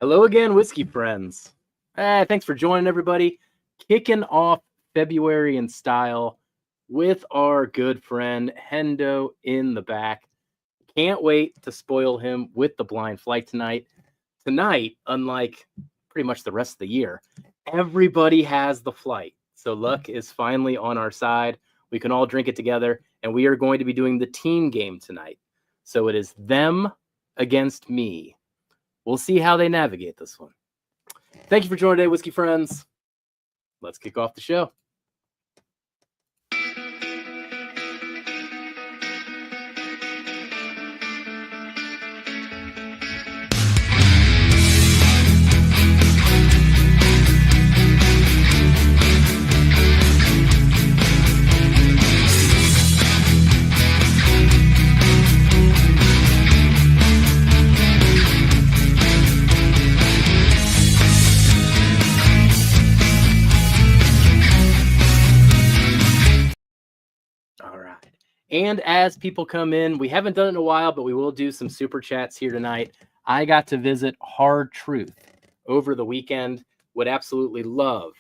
Hello again, whiskey friends. Thanks for joining everybody. Kicking off February in style with our good friend Hendo in the back. Can't wait to spoil him with the blind flight tonight. Tonight, unlike pretty much the rest of the year, everybody has the flight. So luck is finally on our side. We can all drink it together, and we are going to be doing the team game tonight. So it is them against me. We'll see how they navigate this one. Thank you for joining today, whiskey friends. Let's kick off the show. And as people come in, we haven't done it in a while, but we will do some super chats here tonight. I got to visit Hard Truth over the weekend. Would absolutely love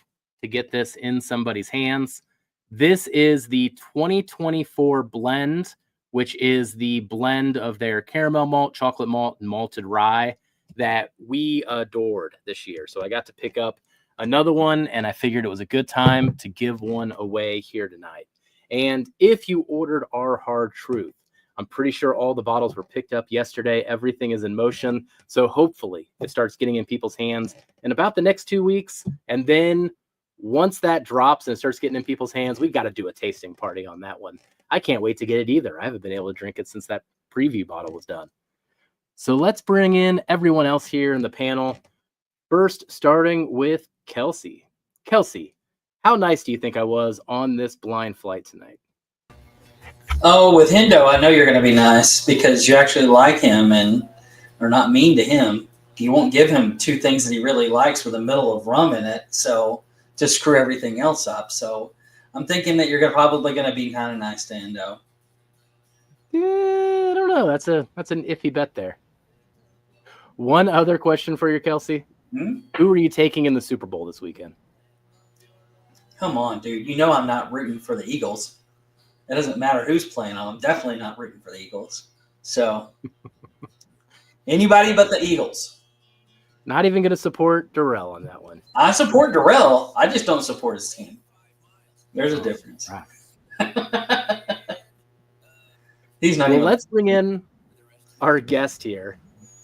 to get this in somebody's hands. This is the 2024 blend, which is the blend of their caramel malt, chocolate malt, and malted rye that we adored this year. So I got to pick up another one, and I figured it was a good time to give one away here tonight. And if you ordered our Hard Truth, I'm pretty sure all the bottles were picked up yesterday. Everything is in motion. So hopefully it starts getting in people's hands in about the next 2 weeks. And then once that drops and it starts getting in people's hands, we've got to do a tasting party on that one. I can't wait to get it either. I haven't been able to drink it since that preview bottle was done. So let's bring in everyone else here in the panel. First, starting with Kelsey. Kelsey, how nice do you think I was on this blind flight tonight? Oh, with Hendo, I know you're going to be nice because you actually like him and are not mean to him. You won't give him two things that he really likes with a middle of rum in it, so to screw everything else up. So I'm thinking that you're probably going to be kind of nice to Hendo. I don't know. That's an iffy bet there. One other question for you, Kelsey. Who are you taking in the Super Bowl this weekend? Come on, dude. You know I'm not rooting for the Eagles. It doesn't matter who's playing on. I'm definitely not rooting for the Eagles. So anybody but the Eagles. Not even going to support Darrell on that one. I support Darrell. I just don't support his team. There's a difference. Right. He's not even. Let's bring in our guest here.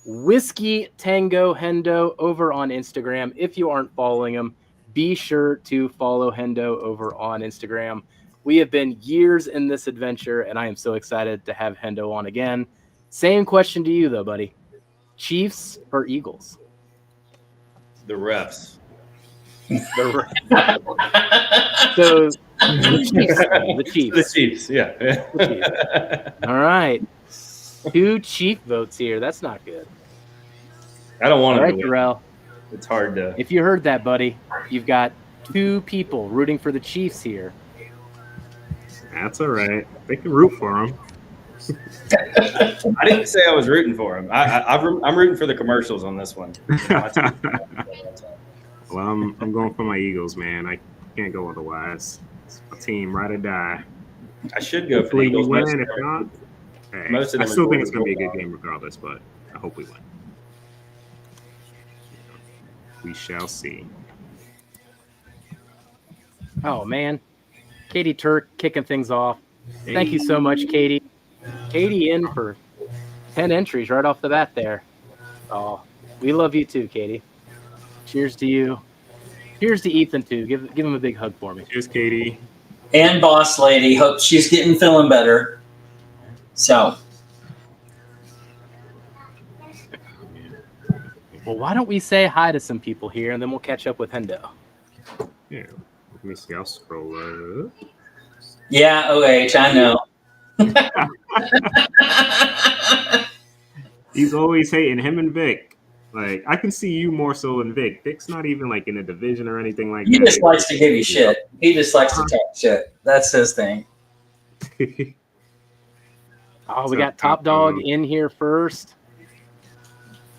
Whiskey Tango Hendo over on Instagram. If you aren't following him, be sure to follow Hendo over on Instagram. We have been years in this adventure, and I am so excited to have Hendo on again. Same question to you, though, buddy. Chiefs or Eagles? The refs. So, the Chiefs. The Chiefs, yeah. The Chiefs. All right. 2 Chief votes here. That's not good. I don't want All to right, Darrell. It's hard to. If you heard that, buddy, you've got 2 people rooting for the Chiefs here. That's all right. They can root for him. I didn't say I was rooting for him. I'm rooting for the commercials on this one. Well, I'm going for my Eagles, man. I can't go otherwise. It's my team, ride or die. I should go for the Hopefully we Eagles. win. If not, hey, most of I them still are think it's going to be a going good game regardless, but I hope we win. We shall see. Oh, man. Katie Turk kicking things off. Thank you so much, Katie. Katie in for 10 entries right off the bat there. Oh, we love you too, Katie. Cheers to you. Cheers to Ethan, too. Give him a big hug for me. Cheers, Katie. And boss lady. Hope she's feeling better. So. Well, why don't we say hi to some people here, and then we'll catch up with Hendo. Yeah. Let me see. I'll scroll up. Yeah, OH, I know. He's always hating him and Vic. Like, I can see you more so than Vic. Vic's not even like in a division or anything like that. He just likes to give you shit. He just likes to talk shit. That's his thing. Oh, we got Top Dog in here first.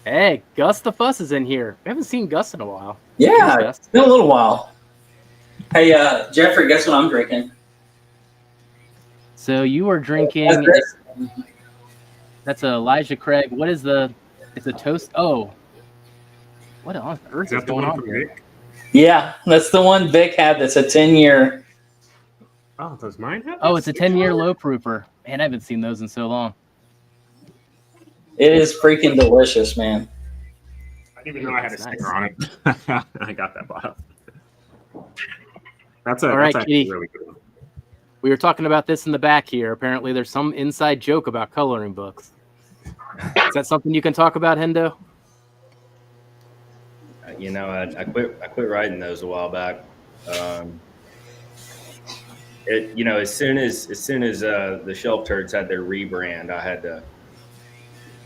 Hey, Gus the Fuss is in here. We haven't seen Gus in a while. Yeah, Cheers, it's been a little while. Hey, Jeffrey, guess what I'm drinking? So you are drinking. That's Elijah Craig. What is the? It's a toast. Oh, what on earth Is is that the going one on from here? Vic? Yeah, that's the one Vic had. That's a 10-year. Oh, does mine have? Oh, it's a 10-year low proofer. Man, I haven't seen those in so long. It is freaking delicious, man. I didn't even know I had a That's sticker on it. I got that bottle. That's All right, actually Kitty. really good one. We were talking about this in the back here. Apparently, there's some inside joke about coloring books. Is that something you can talk about, Hendo? You know, I quit writing those a while back. As soon as the Shelf Turds had their rebrand, I had to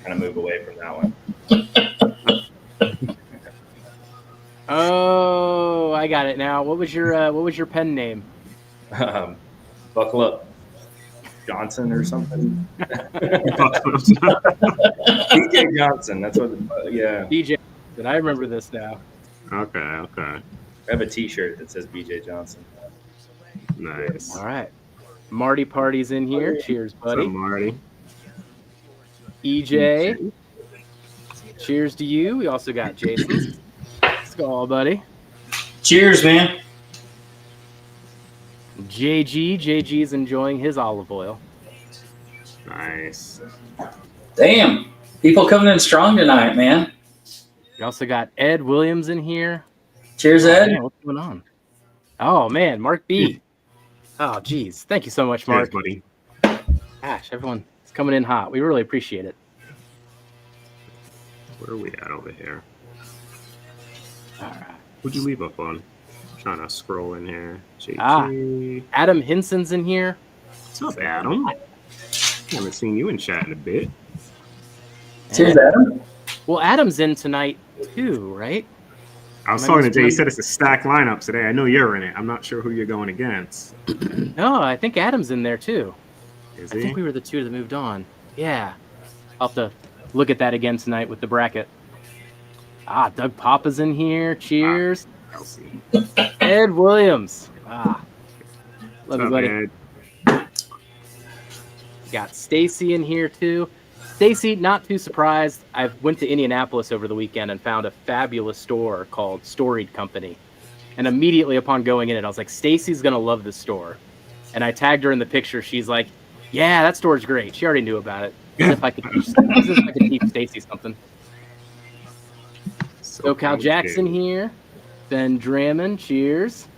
kind of move away from that one. Oh, I got it now. What was your pen name? Buckle up, Johnson or something. DJ Johnson. That's what. Yeah. BJ. Did I remember this now? Okay. I have a T-shirt that says BJ Johnson. Nice. All right. Marty Party's in here. Cheers, What's buddy. up, Marty? EJ. Cheers to you. We also got Jason. Skull, buddy. Cheers, man. JG's enjoying his olive oil. Nice. Damn. People coming in strong tonight, man. We also got Ed Williams in here. Cheers, Ed. Man, what's going on? Oh, man. Mark B. Oh, geez. Thank you so much, Mark. Cheers, buddy. Gosh, everyone is coming in hot. We really appreciate it. Where are we at over here? All right. Who'd you leave up on? I'm trying to scroll in here. Adam Hinson's in here. What's up, Adam? Haven't seen you in chat in a bit. Cheers, Adam. Well, Adam's in tonight too, right? I was talking to Jay. He said it's a stacked lineup today. I know you're in it. I'm not sure who you're going against. No, I think Adam's in there too. Is I he? think we were the two that moved on. Yeah. I'll have to look at that again tonight with the bracket. Doug Papa's in here. Cheers. Ed Williams. Love you, buddy. Ed? Got Stacy in here too. Stacy, not too surprised. I went to Indianapolis over the weekend and found a fabulous store called Storied Company. And immediately upon going in it, I was like, Stacy's going to love this store. And I tagged her in the picture. She's like, yeah, that store's great. She already knew about it. As if I could teach Stacy something. SoCal Jackson here. Ben Drammond, cheers.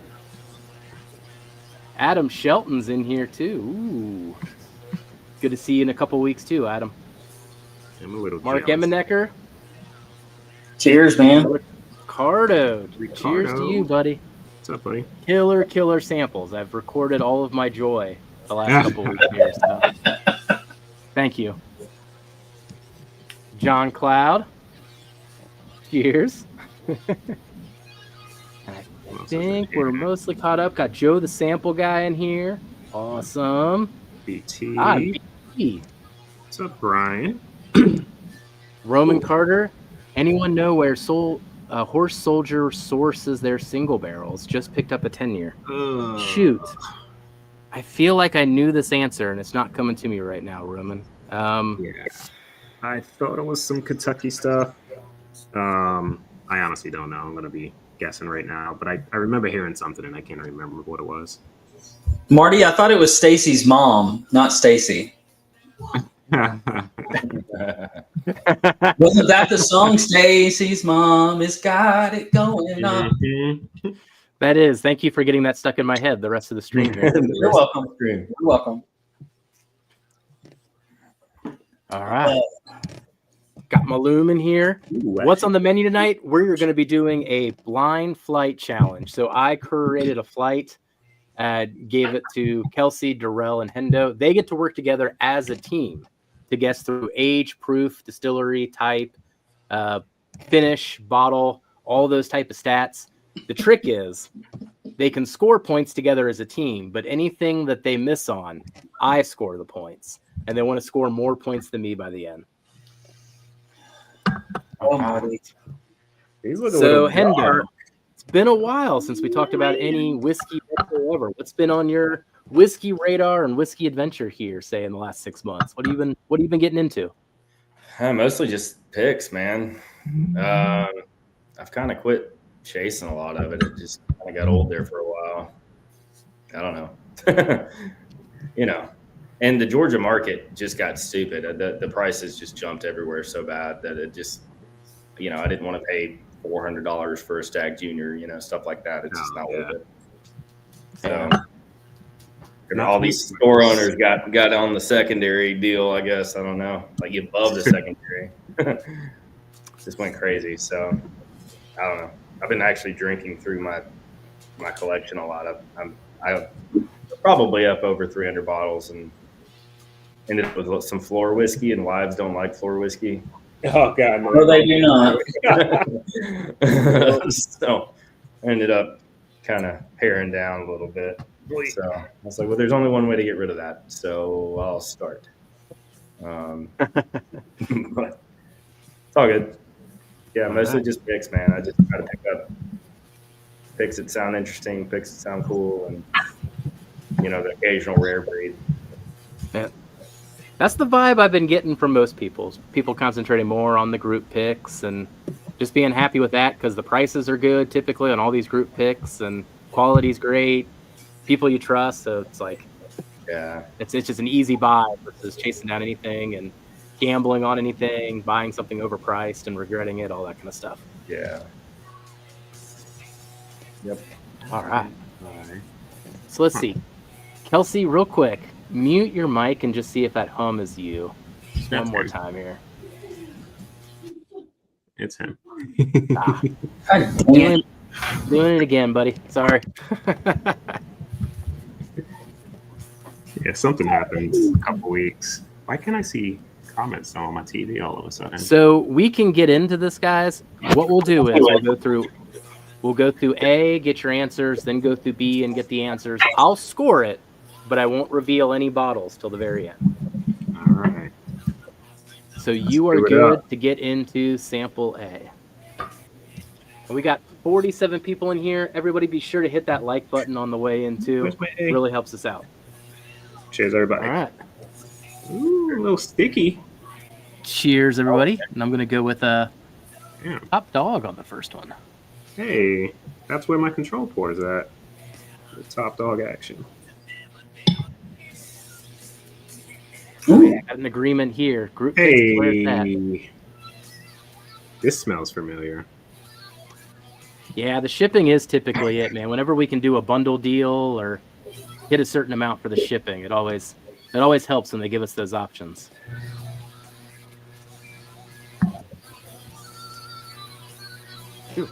Adam Shelton's in here too. Ooh. Good to see you in a couple weeks too, Adam. I'm a little Mark jealous. Emenecker. Cheers, man. Ricardo. Cheers to you, buddy. What's up, buddy? Killer samples. I've recorded all of my joy the last couple weeks here. So. Thank you. John Cloud. Cheers. I think we're mostly caught up. Got Joe the sample guy in here. Awesome. BT. BT. What's up, Brian? Roman Carter. Anyone know where Horse Soldier sources their single barrels? Just picked up a 10-year. Shoot. I feel like I knew this answer, and it's not coming to me right now, Roman. Yeah. I thought it was some Kentucky stuff. I honestly don't know. I'm going to be guessing right now, but I remember hearing something, and I can't remember what it was. Marty, I thought it was Stacy's mom, not Stacy. Wasn't that the song? Stacy's mom has got it going on. That is. Thank you for getting that stuck in my head the rest of the stream here. You're welcome. You're welcome. All right. Got Maloom in here. What's on the menu tonight? We're going to be doing a blind flight challenge. So I curated a flight, gave it to Kelsey, Darrell, and Hendo. They get to work together as a team to guess through age, proof, distillery, type, finish, bottle, all those type of stats. The trick is they can score points together as a team, but anything that they miss on, I score the points. And they want to score more points than me by the end. Oh, Marty. These look a So, little Hendo, dark. it's been a while since we talked about any whiskey whatsoever. What's been on your whiskey radar and whiskey adventure here, say, in the last 6 months? What have you been getting into? Mostly just picks, man. I've kind of quit chasing a lot of it. It just kind of got old there for a while. I don't know. You know, and the Georgia market just got stupid. The prices just jumped everywhere so bad that it just, I didn't want to pay $400 for a Stag Junior, stuff like that. It's just not worth it. So, and all these store owners got on the secondary deal, I guess. I don't know, like above the secondary. Just went crazy. So, I don't know. I've been actually drinking through my collection a lot. I'm probably up over 300 bottles and ended up with some floor whiskey, and wives don't like floor whiskey. Oh, God. No, they do not. So I ended up kind of paring down a little bit. So I was like, well, there's only one way to get rid of that. So I'll start. But it's all good. Yeah, mostly just picks, man. I just try to pick up picks that sound interesting, picks that sound cool, and the occasional rare breed. Yeah. That's the vibe I've been getting from most people. People concentrating more on the group picks and just being happy with that because the prices are good typically on all these group picks and quality's great. People you trust, so it's like, yeah, it's just an easy buy versus chasing down anything and gambling on anything, buying something overpriced and regretting it, all that kind of stuff. Yeah. Yep. All right. So let's see. Kelsey, real quick, mute your mic and just see if that hum is you. Just one more time here. It's him. Doing it again, buddy. Sorry. Yeah, something happened a couple weeks. Why can't I see comments on my TV all of a sudden? So we can get into this, guys. What we'll do is we'll go through A, get your answers, then go through B and get the answers. I'll score it, but I won't reveal any bottles till the very end. All right. So you are good to get into sample A. And we got 47 people in here. Everybody be sure to hit that like button on the way in too. It really helps us out. Cheers, everybody. All right. Ooh, a little sticky. Cheers, everybody. And I'm going to go with a Top Dog on the first one. Hey, that's where my control port is at. The Top Dog action. Ooh. Got an agreement here. Group hey. This smells familiar. Yeah, the shipping is typically it, man. Whenever we can do a bundle deal or hit a certain amount for the shipping, it always helps when they give us those options. Ooh,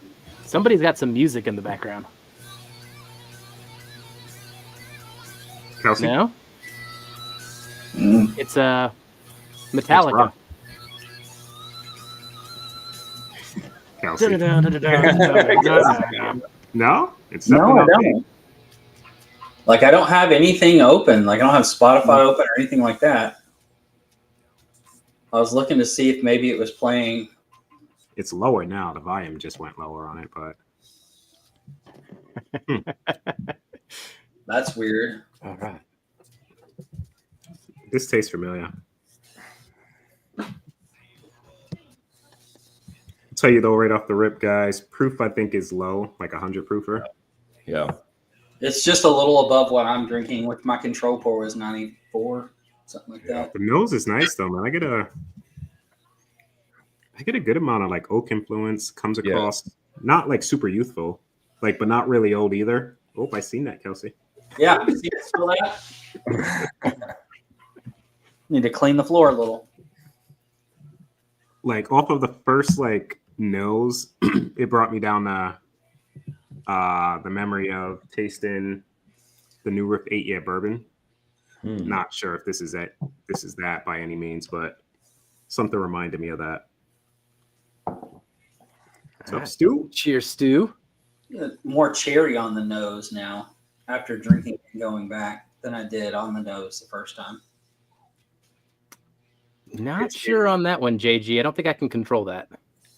somebody's got some music in the background. Kelsey? No? It's Metallica. Kelsey. No? It's no, I don't. Like, I don't have anything open. Like, I don't have Spotify open or anything like that. I was looking to see if maybe it was playing. It's lower now. The volume just went lower on it, but That's weird. All right. This tastes familiar. I'll tell you though, right off the rip, guys, proof I think is low, like 100 proofer. Yeah. It's just a little above what I'm drinking, which my control pour was 94, something like that. The nose is nice though, man. I get a good amount of like oak influence. Comes across not like super youthful, like but not really old either. Oh, I seen that, Kelsey. Yeah, see that? Need to clean the floor a little. Like off of the first like nose, it brought me down the memory of tasting the New Riff 8-year bourbon. Not sure if this is that by any means, but something reminded me of that. What's up, Stu? Cheers, Stu. More cherry on the nose now after drinking and going back than I did on the nose the first time. Not sure on that one, JG. I don't think I can control that.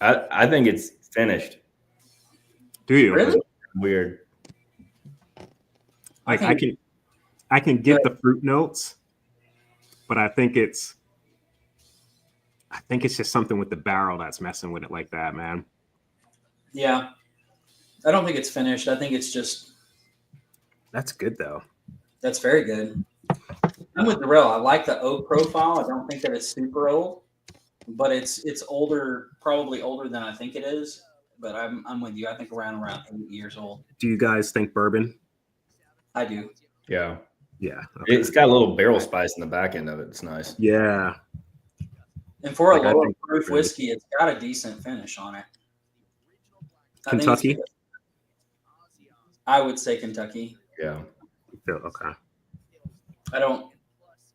I think it's finished. Do you? Really? Weird. Like I can get the fruit notes, but I think it's just something with the barrel that's messing with it like that, man. Yeah. I don't think it's finished. I think it's just That's good though. that's very good. I'm with the real. I like the oak profile. I don't think that it's super old, but it's older, probably older than I think it is. But I'm with you. I think around 8 years old. Do you guys think bourbon? I do. Yeah. Yeah. Okay. It's got a little barrel spice in the back end of it. It's nice. Yeah. And for Like, a I lower think proof bourbon. whiskey, it's got a decent finish on it. I think it's Kentucky? good. I would say Kentucky. Yeah. Okay. I don't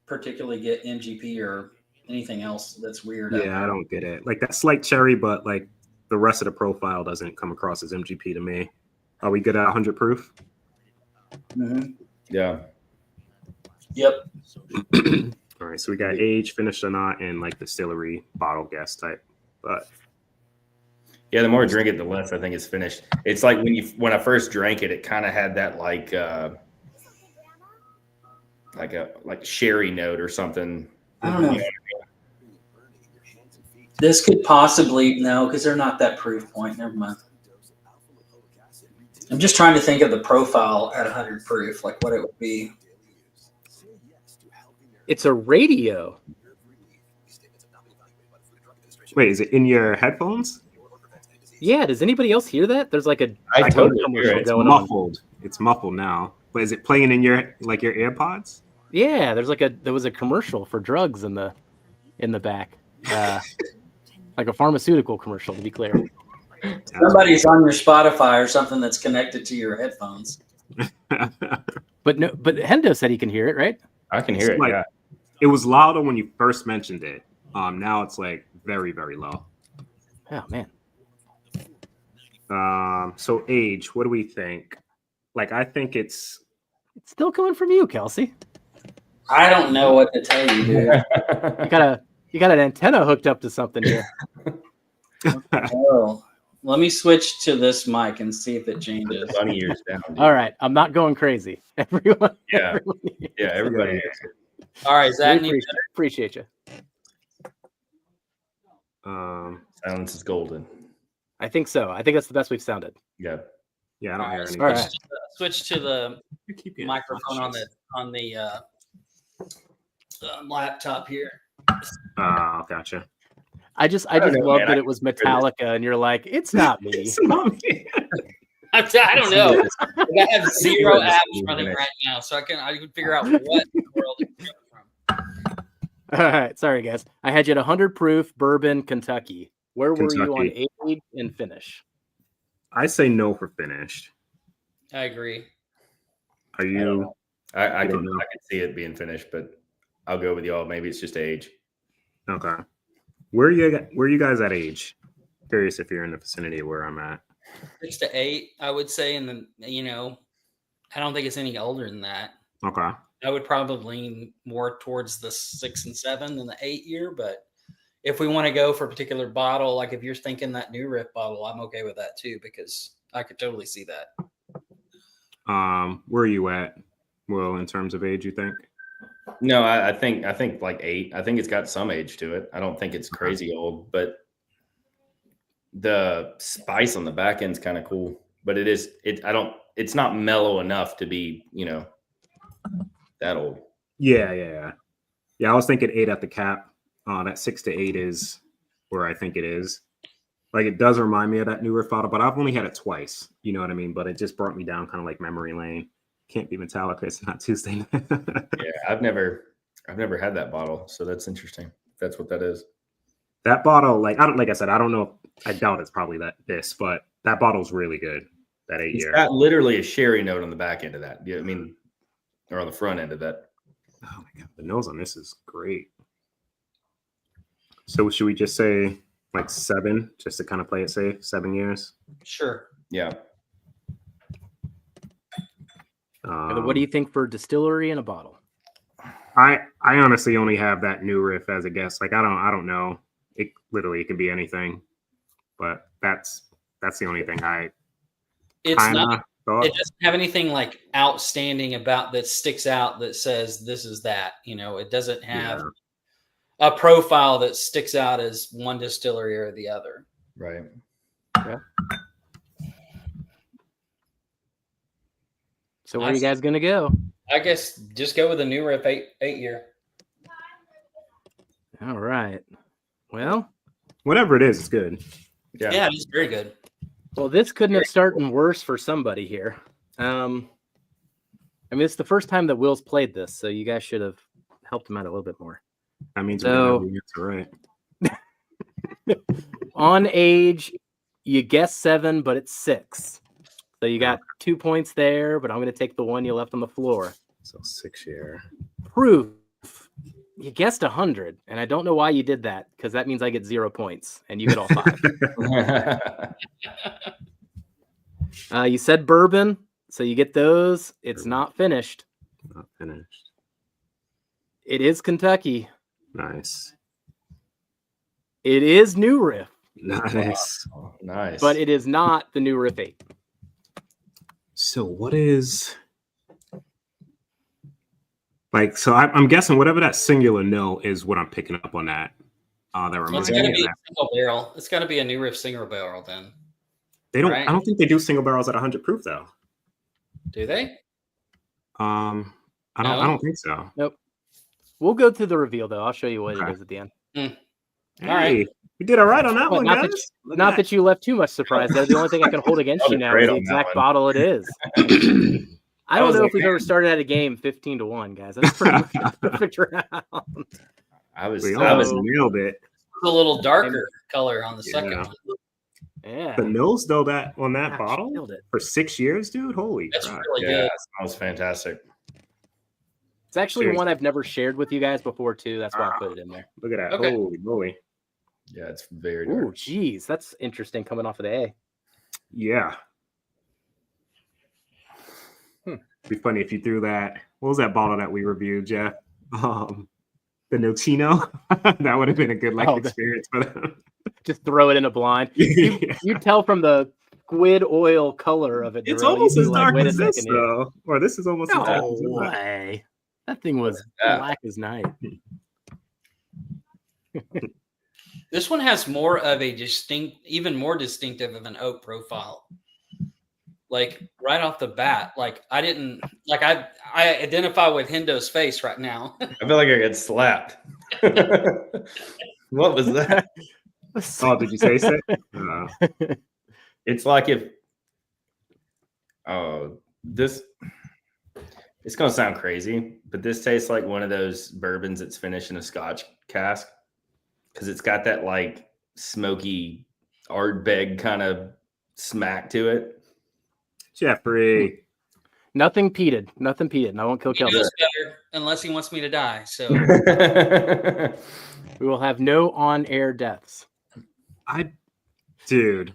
particularly get MGP or anything else that's weird. out Yeah, I there. don't get it. Like that slight cherry, but like the rest of the profile doesn't come across as MGP to me. Are we good at 100 proof? Mhm. Yeah. Yep. All right, so we got age, finished or not, and like distillery bottle gas type. But Yeah, the more I drink it, the less I think it's finished. It's like when I first drank it, it kind of had that like a sherry note or something. I don't know. This could possibly no, because they're not that proof point. Never mind. I'm just trying to think of the profile at 100 proof, like what it would be. It's a radio. wait, is it in your headphones? Yeah, does anybody else hear that? There's like a I totally hear commercial it. It's going on. muffled. It's muffled now. But is it playing in your AirPods? Yeah, there was a commercial for drugs in the back. Like a pharmaceutical commercial, to be clear. Somebody's on your Spotify or something that's connected to your headphones. But Hendo said he can hear it, right? I can hear it. Like, Yeah. it was louder when you first mentioned it. Now it's like very, very low. Oh man. So age, what do we think? Like, I think it's It's still coming from you, Kelsey. I don't know what to tell you, dude. You got an antenna hooked up to something here. Oh, let me switch to this mic and see if it changes. Bunny ears down. Dude. All right, I'm not going crazy. Everyone. Yeah. Yeah, everybody. All right, is that any Appreciate you. Silence is golden. I think so. I think that's the best we've sounded. Yeah. yeah, I don't hear anything. All right. switch to the You keep getting microphone flashes. on the laptop here? Gotcha. I just don't know, love man. that it was Metallica, and you're like, it's not me. It's not me. I don't know. I have zero It's apps running right now, so I can figure out what in the world it's coming from. All right, sorry guys. I had you at 100 proof bourbon, Kentucky. Where were you on Kentucky. age and finish? I say no for finished. I agree. Are I don't you? know. I You can don't know? see it being finished, but I'll go with y'all. Maybe it's just age. Okay. Where are you guys at age? Curious if you're in the vicinity of where I'm at. 6 to 8, I would say, and then I don't think it's any older than that. Okay. I would probably lean more towards the 6 and 7 than the 8 year, but if we want to go for a particular bottle, like if you're thinking that New Riff bottle, I'm okay with that too, because I could totally see that. Where are you at? Well, in terms of age, you think? No, I think like 8. I think it's got some age to it. I don't think it's crazy old, but the spice on the back end's kind of cool. But it's not mellow enough to be, that old. Yeah. I was thinking 8 at the cap. That 6 to 8 is where I think it is. Like, it does remind me of that New Riff bottle, but I've only had it twice. You know what I mean? But it just brought me down kind of like memory lane. Can't be Metallica. It's not Tuesday. Yeah, I've never had that bottle, so that's interesting. That's what that is. That bottle, like I said, I don't know. I doubt it's probably this, but that bottle's really good. That 8 It's year. got literally a sherry note on the back end of that. Yeah, I mean, or on the front end of that. Oh my god, the nose on this is great. So should we just say like 7, just to kind of play it safe? 7 years. Sure. Yeah. What do you think for distillery in a bottle? I honestly only have that New Riff as a guess. Like I don't know. It literally can be anything. but that's the only thing I It's kind not. of thought. It doesn't have anything like outstanding about that sticks out that says this is that. It doesn't have a profile that sticks out as one distillery or the other. Right. Yeah. So where are you guys gonna go? I guess just go with the New Riff 8-year. All right. Well, Whatever it is, it's good. Yeah, it's very good. well, this couldn't have started worse for somebody here. I mean, it's the first time that Will's played this, so you guys should have helped him out a little bit more. That means So- we get the answer right. On age, you guessed 7, but it's 6. So you got 2 points there, but I'm going to take the one you left on the floor. So 6-year. Proof. You guessed 100, and I don't know why you did that, because that means I get 0 points, and you get all 5. You said bourbon, so you get those. It's not finished. Not finished. It is Kentucky. Nice. It is New Riff, Nice. Wow. Nice. but it is not the New Riff 8. So what is like? So I'm guessing whatever that singular no is, what I'm picking up on that. That It's reminds got to me be of a that. single barrel. It's got to be a New Riff single barrel then. They don't. right? I don't think they do single barrels at 100 proof though. Do they? I don't. No? I don't think so. We'll go through the reveal, though. I'll show you what Okay. it is at the end. All Hey, right. we did all right on that But one, not guys. that, Look not at that you left too much surprise there. The only thing I can hold against you now is Great the on that exact one. bottle it is. that. I don't was know like, if we've ever started at a game 15-1, guys. That's pretty much a perfect round. I was. We I was. almost nailed it. A little darker color on the second Yeah. one. Yeah. The nose though that on that Gosh, bottle nailed it. for 6 years, dude. Holy That's crap! really Yeah, good. it smells fantastic. It's actually Seriously. one I've never shared with you guys before, too. That's why I put it in there. Look at that. Okay. Holy moly! Yeah, it's very Ooh, dark. geez. That's interesting coming off of the A. Yeah. Be funny if you threw that. What was that bottle that we reviewed, Jeff? The Notino. That would have been a good Oh, experience for them. Just throw it in a blind. You tell from the squid oil color of it. It's Darrell, almost you'd be as like, dark wait a as this, second here. though. Or this is almost as dark No as this. way. That thing was Yeah. black as night. This one has more of a even more distinctive of an oak profile. Like right off the bat, I identify with Hendo's face right now. I feel like I got slapped. What was that? Oh, did you say so? It's like if this it's gonna sound crazy, but this tastes like one of those bourbons that's finished in a Scotch cask because it's got that like smoky Ardbeg kind of smack to it. Jeffrey. Nothing peated, and I won't kill He Kelvin. knows better unless he wants me to die. So We will have no on-air deaths. Dude.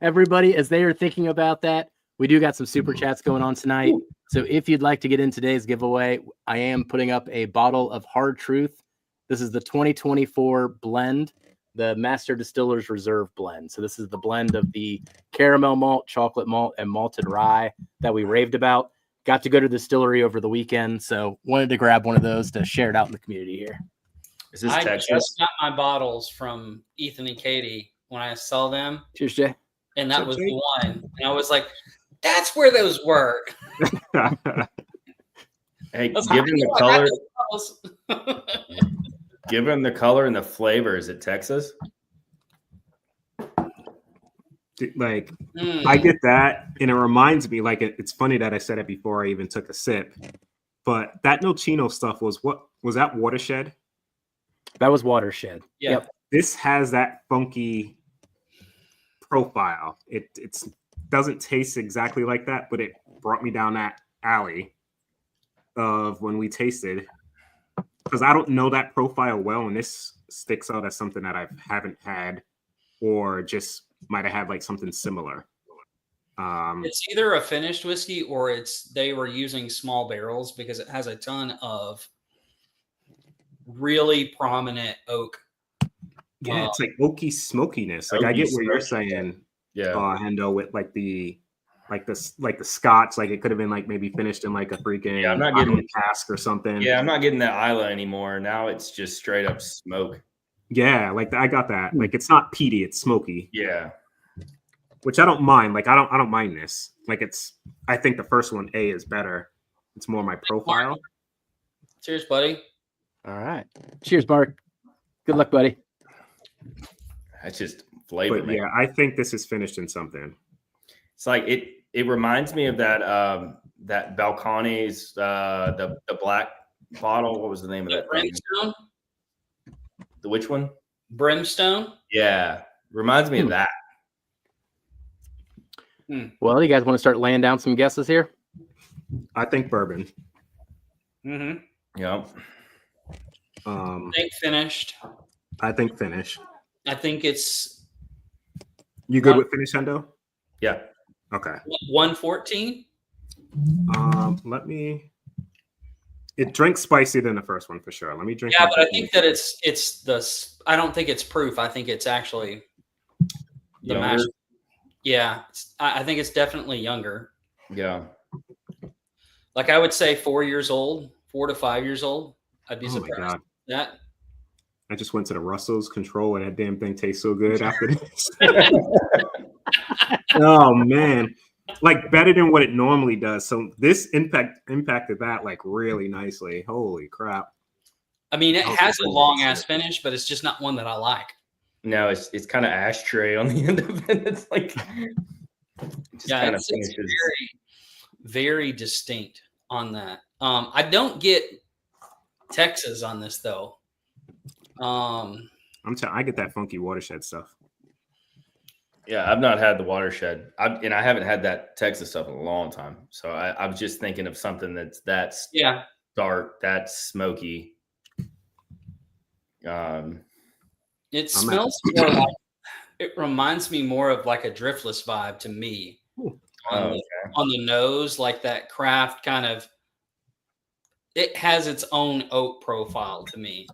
Everybody, as they are thinking about that, we do got some super chats going on tonight. So if you'd like to get in today's giveaway, I am putting up a bottle of Hard Truth. This is the 2024 blend, the Master Distillers Reserve blend. So this is the blend of the caramel malt, chocolate malt, and malted rye that we raved about. Got to go to the distillery over the weekend, so wanted to grab one of those to share it out in the community here. Is this I Texas? just got my bottles from Ethan and Katie when I saw them, Cheers, Jay. and that So was Jake- the one. And I was like, "That's where those were." Hey, That's given the I got color, those bottles. given the color and the flavor, is it Texas? Like, Mm. I get that, and it reminds me, like, it's funny that I said it before I even took a sip, but that Nocino stuff was that Watershed? That was Watershed. Yeah. Yep. This has that funky profile. It doesn't taste exactly like that, but it brought me down that alley of when we tasted, because I don't know that profile well, and this sticks out as something that I haven't had, or just might have had like something similar. It's either a finished whiskey or they were using small barrels because it has a ton of really prominent oak. Yeah, it's like oaky smokiness. Like I get what you're saying, Yeah. Hendo, with like the Scotch. Like it could have been like maybe finished in like a freaking I'm not getting cask or something. Yeah, I'm not getting that Isla anymore. Now it's just straight up smoke. Yeah, like I got that. Like it's not peaty, it's smoky. Yeah. Which I don't mind. Like I don't mind this. Like I think the first one is better. It's more my profile. Cheers, buddy. All right. Cheers, Mark. Good luck, buddy. That's just flavor, But man. yeah, I think this is finished in something. It's like it reminds me of that Balcones, the black bottle. What was the name of that thing? Brimstone? The which one? Brimstone? Yeah. Reminds me of that. Well, you guys want to start laying down some guesses here? I think bourbon. Mm-hmm. Yep. I think finished. I think finish. I think it's You good with finish, Hendo? Yeah. Okay. 114. Let me. It drinks spicier than the first one for sure. Let me drink. Yeah, but I think that it's the. I don't think it's proof. I think it's actually the mash. Yeah, I think it's definitely younger. Yeah. Like I would say 4 years old, 4 to 5 years old. I'd be Oh my surprised. God. That. I just went to the Russell's Control and that damn thing tastes so good after this. Oh man. Like better than what it normally does. So this impacted that like really nicely. Holy crap. I mean, it has a long ass finish, but it's just not one that I like. No, it's kind of ashtray on the end of it. It's like it's very, very distinct on that. I don't get Texas on this though. I get that funky watershed stuff. Yeah, I've not had the watershed, and I haven't had that Texas stuff in a long time. So I was just thinking of something that's dark, that's smoky. It smells more like, it reminds me more of like a driftless vibe to me. On the nose, like that craft kind of. It has its own oak profile to me.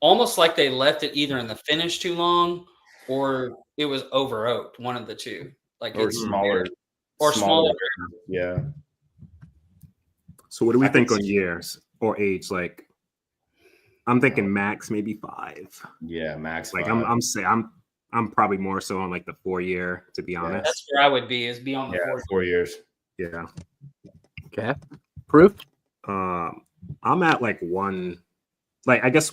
Almost like they left it either in the finish too long or it was over oaked, one of the two. Like or it's smaller. Smaller. Yeah. So what do we think on years or age? Like I'm thinking max maybe 5. Yeah, max. Like 5. I'm probably more so on like the 4 year, to be honest. That's where I would be, is beyond the 4 years. Yeah. Okay. Proof? I'm at like 1. Like I guess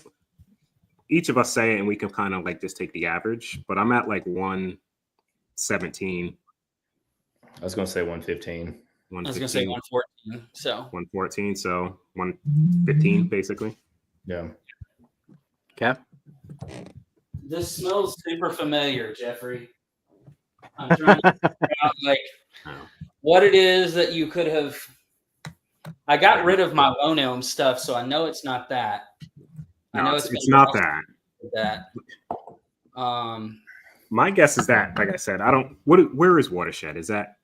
each of us say it and we can kind of like just take the average, but I'm at like 117. I was gonna say 115. I was gonna say 114. So 114, so 115 basically. Yeah. Okay. this smells super familiar, Jeffrey. I'm trying to figure out like what it is that you could have. I got rid of my Lone Elm stuff, so I know it's not that. No, I know it's not that. My guess is that, like I said, I don't. Where is Watershed? Is that?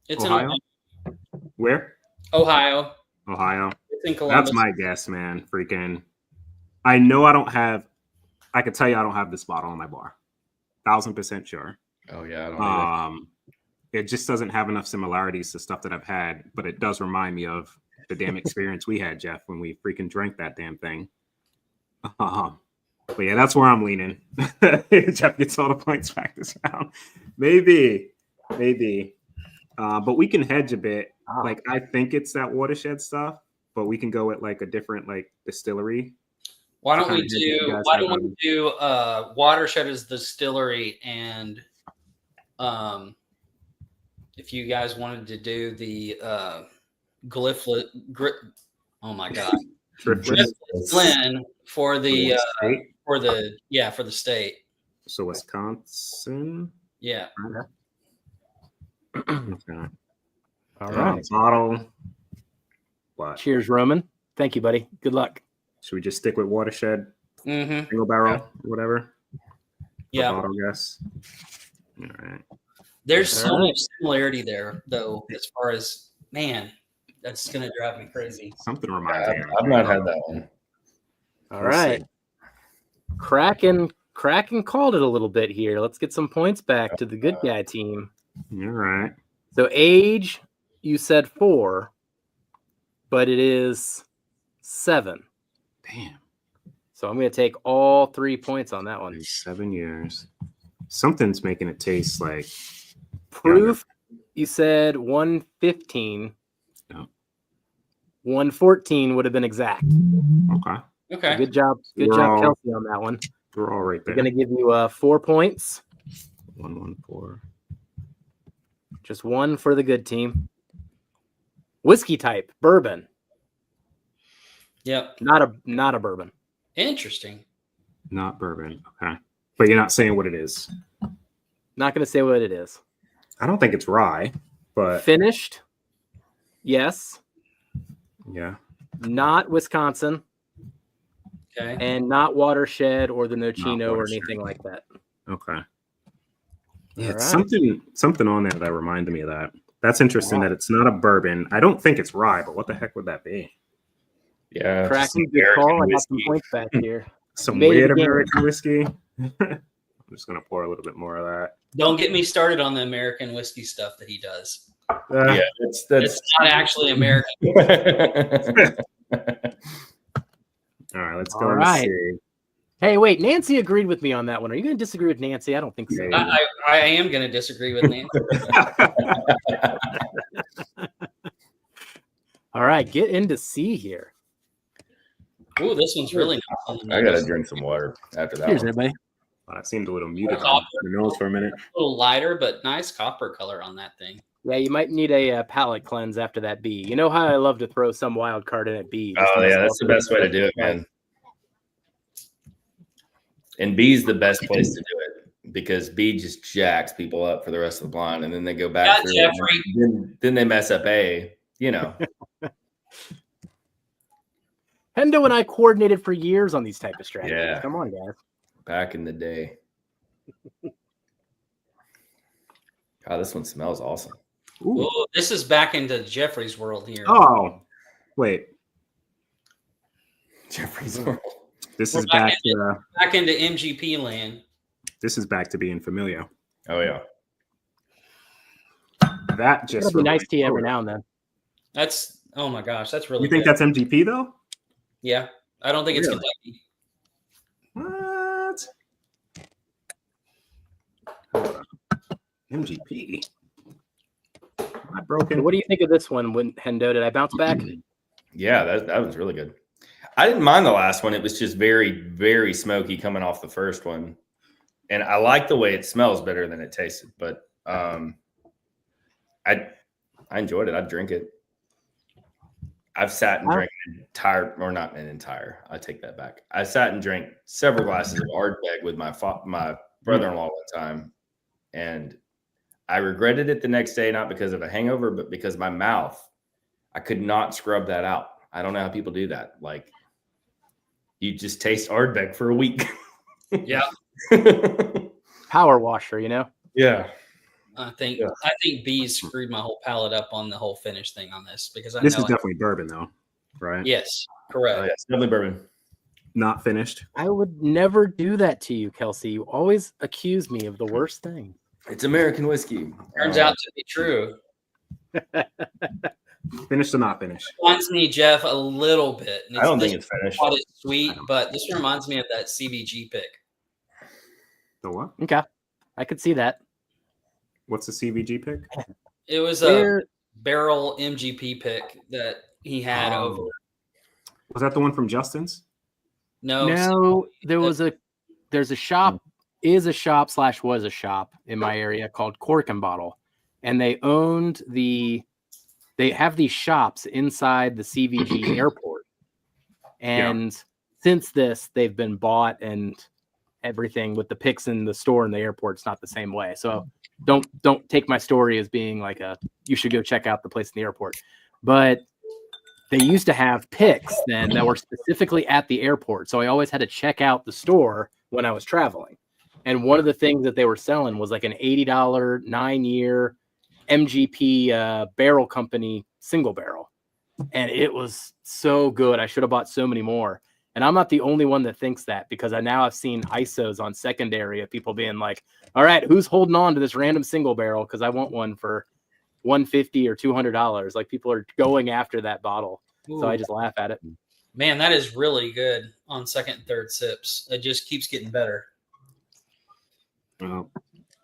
It's Ohio. Where? Ohio. It's in Columbus. That's my guess, man. Freaking. I know I don't have. I could tell you I don't have this bottle on my bar. 1,000% sure. Oh yeah. I don't either. It just doesn't have enough similarities to stuff that I've had, but it does remind me of the damn experience we had, Jeff, when we freaking drank that damn thing. But yeah, that's where I'm leaning. Jeff gets all the points back this round. Maybe. But we can hedge a bit. Like I think it's that Watershed stuff, but we can go with like a different like distillery. Why don't we do Watershed as the distillery, and if you guys wanted to do the Glyphlet, oh my god, Glen for the state. So Wisconsin. Yeah. Okay. All right. Bottle. What? Cheers, Roman. Thank you, buddy. Good luck. Should we just stick with Watershed? Mm-hmm. Single barrel, whatever. Yeah. Bottle, guess. All right. There's so much similarity there, though, as far as, man, that's going to drive me crazy. Something reminds me. I've not had that one. All We'll right. see. Kraken called it a little bit here. Let's get some points back to the good guy team. All right. So age, you said 4, but it is 7. Damn. So I'm going to take all 3 points on that one. 7 years. Something's making it taste like Proof, you said 115. No. 114 would have been exact. Okay. Okay. So good job. Good We're job, all- Kelsey, on that one. We're all right We're there. going to give you 4 points. 114. Just 1 for the good team. Whiskey type, bourbon. Yep. Not a bourbon. Interesting. Not bourbon. Okay. But you're not saying what it is. Not going to say what it is. I don't think it's rye, but Finished. Yes. yeah. Not Wisconsin. Okay. And not Watershed or the Not Nocino or Watershed. anything like that. Okay. Yeah, All it's right. something on there that reminded me of that. That's interesting Wow. that it's not a bourbon. I don't think it's rye, but what the heck would that be? Yeah. Cracking, some good call. I American got some whiskey. points back here. Some Made it weird again. American whiskey. I'm just gonna pour a little bit more of that. Don't get me started on the American whiskey stuff that he does. Yeah, that's It's not actually American. All right, let's go All and right. see. Hey, wait. Nancy agreed with me on that one. Are you going to disagree with Nancy? I don't think so. Yeah. I am going to disagree with Nancy. All right. Get into C here. Ooh, this one's really nice on the I gotta nose. drink some water after that Here's one. everybody. Wow, that seemed a little muted on Copper. the nose for a minute. A little lighter, but nice copper color on that thing. Yeah, you might need a palate cleanse after that B. You know how I love to throw some wild card in at B. just Oh to yeah, that's the best way to do it, man. And B's the best place to do it because B just jacks people up for the rest of the blind, and then they go back Yeah, through it, Jeffrey. and then they mess up A. You know, Hendo and I coordinated for years on these type of strategies. Yeah. Come on, guys. back in the day. God, this one smells awesome. Ooh. Ooh, this is back into Jeffrey's world here. Oh, wait. Jeffrey's This We're is back back to Back into MGP land. this is back to being familiar. Oh yeah. That It's just gonna be nice to you every reminded- now and then. That's oh my gosh, that's really You think good. that's MGP though? Yeah, I don't think it's Really? Kentucky. What? Hold on. MGP. Am I broken? What do you think of this one, Hendo? Did I bounce back? Yeah, that was really good. I didn't mind the last one. It was just very, very smoky coming off the first one. And I like the way it smells better than it tasted. But I enjoyed it. I'd drink it. I've sat and drank an entire, or not an entire, I take that back. I sat and drank several glasses of Ardbeg with my brother-in-law one time. And I regretted it the next day, not because of a hangover, but because my mouth, I could not scrub that out. I don't know how people do that. Like, you just taste Ardbeg for a week. Yeah, Power washer, you know? Yeah. I think Yeah. B screwed my whole palate up on the whole finish thing on this because I This know is it. definitely bourbon though, right? Yes, Oh, correct. yeah. It's definitely bourbon. Not finished. I would never do that to you, Kelsey. You always accuse me of the worst thing. It's American whiskey. Turns out to be true. Finished or not finished? Reminds me, Jeff, a little bit. And I don't this think it's finished. quite as sweet, but this reminds me of that CBG pick. The what? Okay. I could see that. What's the CVG pick? It was a Where, barrel MGP pick that he had Oh. over. Was that the one from Justin's? No, there's a shop, was a shop in my area called Cork and Bottle. And they have these shops inside the CVG airport. And since this, they've been bought and everything with the picks in the store and the airport's not the same way. So don't take my story as being like you should go check out the place in the airport. But they used to have picks then that were specifically at the airport. So I always had to check out the store when I was traveling. And one of the things that they were selling was like an $80 9-year MGP barrel company single barrel. And it was so good. I should have bought so many more. And I'm not the only one that thinks that, because I've seen ISOs on secondary of people being like, all right, who's holding on to this random single barrel? Because I want one for $150 or $200. Like, people are going after that bottle. Ooh. So I just laugh at it. Man, that is really good on second and third sips. It just keeps getting better. Oh,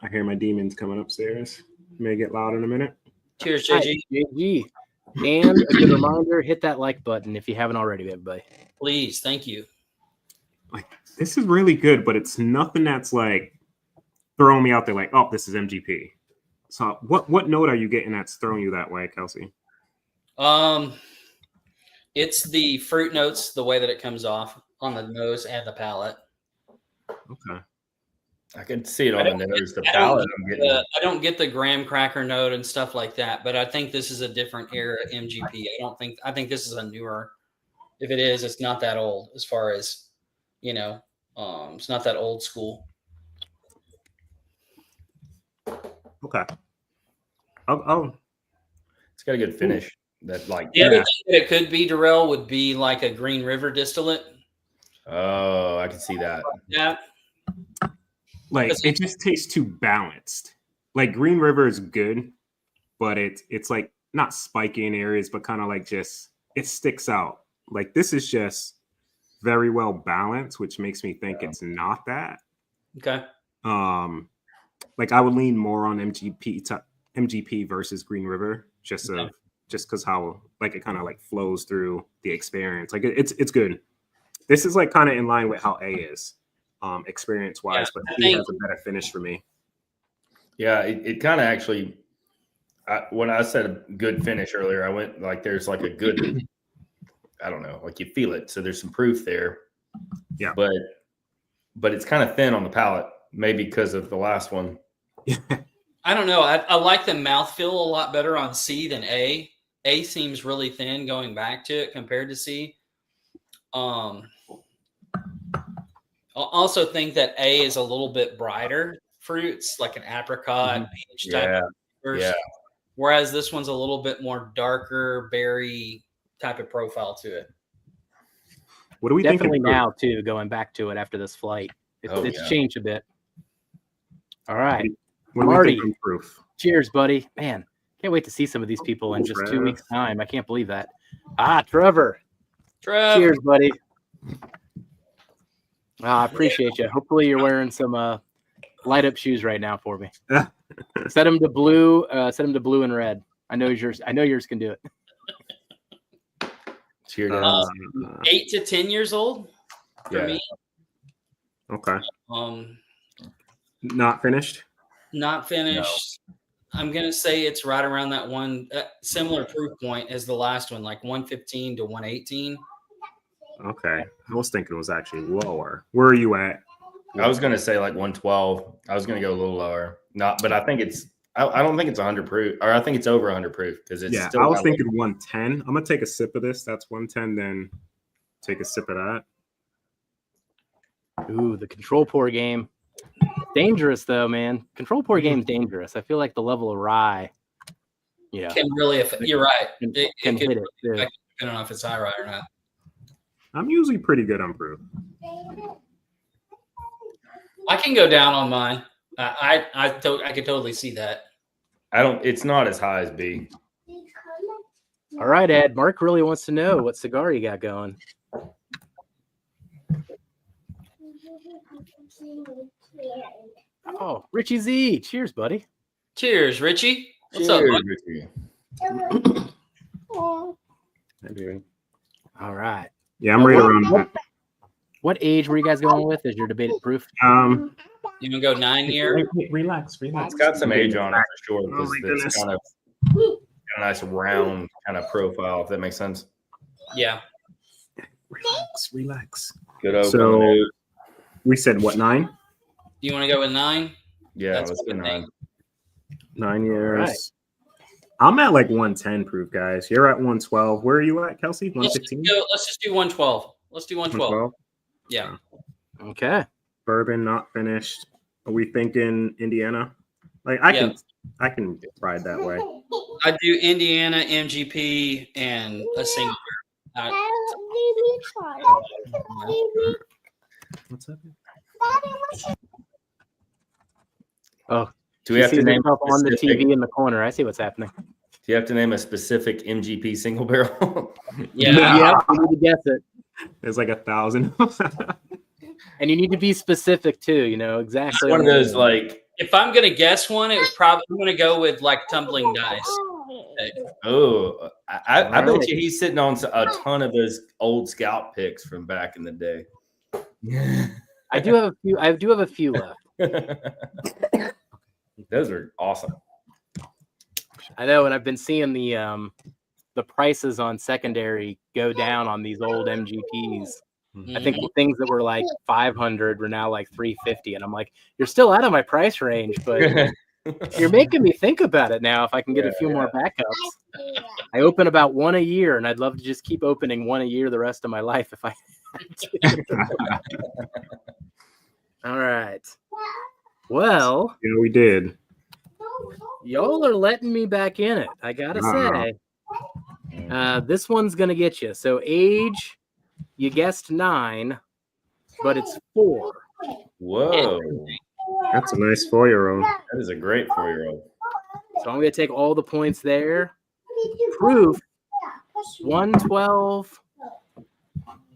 I hear my demons coming upstairs. May get loud in a minute. Cheers, JG. Hi, JG. And a good reminder, hit that like button if you haven't already, everybody. Please, thank you. Like, this is really good, but it's nothing that's like throwing me out there like, oh, this is MGP. So what note are you getting that's throwing you that way, Kelsey? It's the fruit notes, the way that it comes off on the nose and the palate. Okay. I can see it on the nose. The palate, I don't get the graham cracker note and stuff like that, but I think this is a different era MGP. I think this is a newer. If it is, it's not that old as far as, it's not that old school. Okay. Oh. It's got a good finish. The other thing that it could be, Darrell, would be like a Green River distillate. Oh, I can see that. Yeah. Like, it just tastes too balanced. Like, Green River is good, but it's like not spiky in areas, but kind of like just it sticks out. Like, this is just very well balanced, which makes me think it's not that. Okay. Like, I would lean more on MGP versus Green River, just because how like it kind of like flows through the experience. Like, it's good. This is like kind of in line with how A is. Experience wise, but he has a better finish for me. Yeah, it kind of actually. When I said a good finish earlier, I went like there's like a good. I don't know, like you feel it. So there's some proof there. Yeah, but it's kind of thin on the palate, maybe because of the last one. I don't know. I like the mouthfeel a lot better on C than A. A seems really thin going back to it compared to C. I also think that A is a little bit brighter fruits, like an apricot, peach type of flavors. Yeah. Whereas this one's a little bit more darker berry type of profile to it. What do we definitely now too? Going back to it after this flight, it's changed a bit. All right, Marty, cheers, buddy. Man, can't wait to see some of these people in just 2 weeks' time. I can't believe that. Trevor. Cheers, buddy. I appreciate you. Hopefully you're wearing some light up shoes right now for me. Set them to blue. Set them to blue and red. I know yours can do it. Cheers. 8 to 10 years old for me. Okay. Not finished. Not finished. No. I'm gonna say it's right around that one similar proof point as the last one, like 115 to 118. Okay. I was thinking it was actually lower. Where are you at? I was going to say like 112. I was going to go a little lower. But I think I don't think it's 100 proof, or I think it's over 100 proof because it's still. I was thinking 110. I'm going to take a sip of this. That's 110. Then take a sip of that. Ooh, the control pour game. Dangerous though, man. Control pour game's dangerous. I feel like the level of rye, can really affect. You're right. It can hit it. I don't know if it's high rye or not. I'm usually pretty good on proof. I can go down on mine. I could totally see that. It's not as high as B. All right, Ed. Mark really wants to know what cigar you got going. Oh, Richie Z. Cheers, buddy. Cheers, Richie. What's up, bud? Richie? All right. Yeah, I'm right around that. What age were you guys going with as your debated proof? You gonna go 9 year? Relax. It's got some age on it for sure because it's kind of a nice round kind of profile, if that makes sense. Yeah. Relax. Good open. So we said what, 9? You want to go with 9? Yeah, let's go 9. 9 years. I'm at like 110 proof, guys. You're at 112. Where are you at, Kelsey? 115? Let's just do 112. Let's do 112. Yeah. Okay. Bourbon not finished. Are we thinking Indiana? Like I can ride that way. I do Indiana, MGP, and a single. What's up? Oh, Do we have to sees name herself on the specific- TV in the corner. I see what's happening. Do you have to name a specific MGP single barrel? Yeah. Yeah, you need to guess it. There's like 1,000. And you need to be specific too, you know, exactly. One of those like, If I'm gonna guess one, it was probably I'm gonna go with like tumbling dice. oh, I bet Alright. you he's sitting on a ton of those old scout picks from back in the day. I do have a few left. Those are awesome. I know, and I've been seeing the prices on secondary go down on these old MGPs. I think things that were like 500 were now like 350, and I'm like, you're still out of my price range, but you're making me think about it now. If I can get a few more backups, I open about one a year, and I'd love to just keep opening one a year the rest of my life if I had to. All right. Well, You know, we did. y'all are letting me back in it. I gotta say, this one's gonna get you. So age, you guessed 9, but it's 4. Whoa, That's a nice 4-year-old. that is a great 4-year-old. So I'm gonna take all the points there. Proof 112.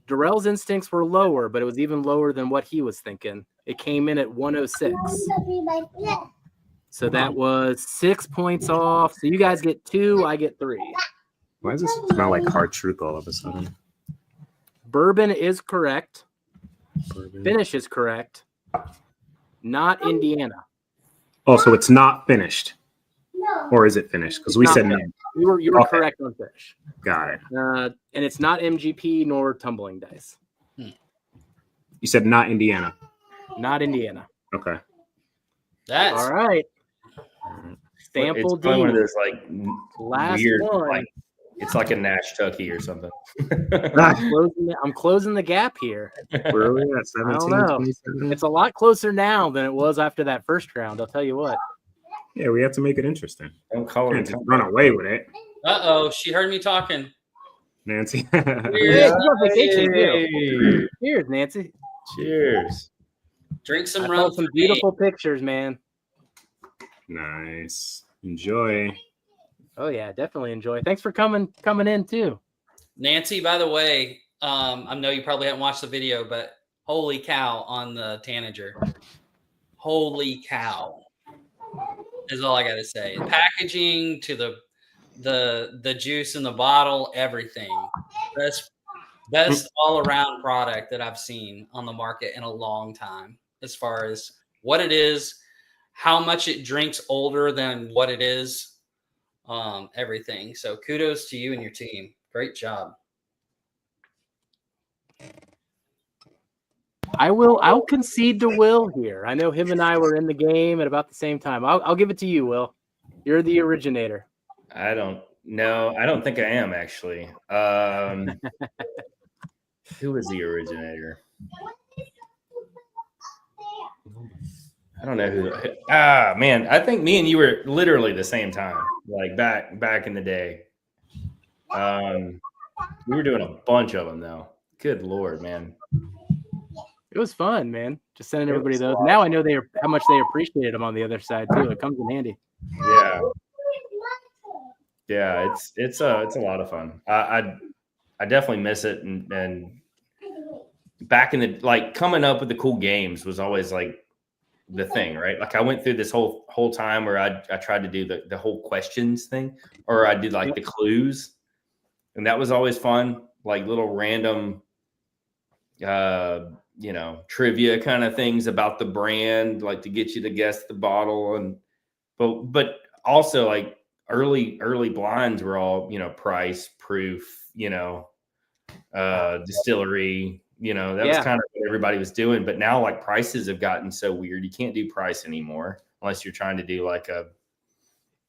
Darrell's instincts were lower, but it was even lower than what he was thinking. It came in at 106. So that was 6 points off. So you guys get 2, I get 3. Why does this smell like hard truth all of a sudden? Bourbon is correct. Bourbon. Finish is correct. Not Indiana. Oh, so it's not finished. Or is it finished? Because we Not said no. finished. You were Okay. correct on finish. Got it. And it's not MGP nor tumbling dice. You said not Indiana. Not Indiana. Okay. That's All right. Sample It's probably one of D. those like Last weird, one. like it's like a Nash Tucky or something. I'm closing the gap here. Where are we at? I don't 17, know. 27? It's a lot closer now than it was after that first round. I'll tell you what. Yeah, we have to make it interesting. Don't call Can't it. just run away with it. She heard me talking. Nancy. Hey, she's on vacation too. Hey, Cheers, Nancy. cheers. Drink some I rum. saw some beautiful pictures, man. Nice. Enjoy. Oh yeah, definitely enjoy. Thanks for coming in too. Nancy, by the way, I know you probably haven't watched the video, but holy cow on the Tanager. Holy cow. Is all I gotta say. Packaging to the juice in the bottle, everything. Best all around product that I've seen on the market in a long time, as far as what it is, how much it drinks older than what it is, everything. So kudos to you and your team. Great job. I'll concede to Will here. I know him and I were in the game at about the same time. I'll give it to you, Will. You're the originator. I don't know. I don't think I am actually. Who was the originator? I don't know who. Man, I think me and you were literally the same time, like back in the day. We were doing a bunch of them though. Good Lord, man. It was fun, man. Just sending It everybody was those. fun. Now I know how much they appreciated them on the other side too. It comes in handy. Yeah. Yeah, it's a lot of fun. I definitely miss it, and back in the like coming up with the cool games was always like the thing, right? Like I went through this whole time where I tried to do the whole questions thing, or I did like the clues, and that was always fun. Like little random, trivia kind of things about the brand, like to get you to guess the bottle, and but also like early blinds were all price, proof, distillery. That was kind of what everybody was doing. But now like prices have gotten so weird. You can't do price anymore unless you're trying to do like a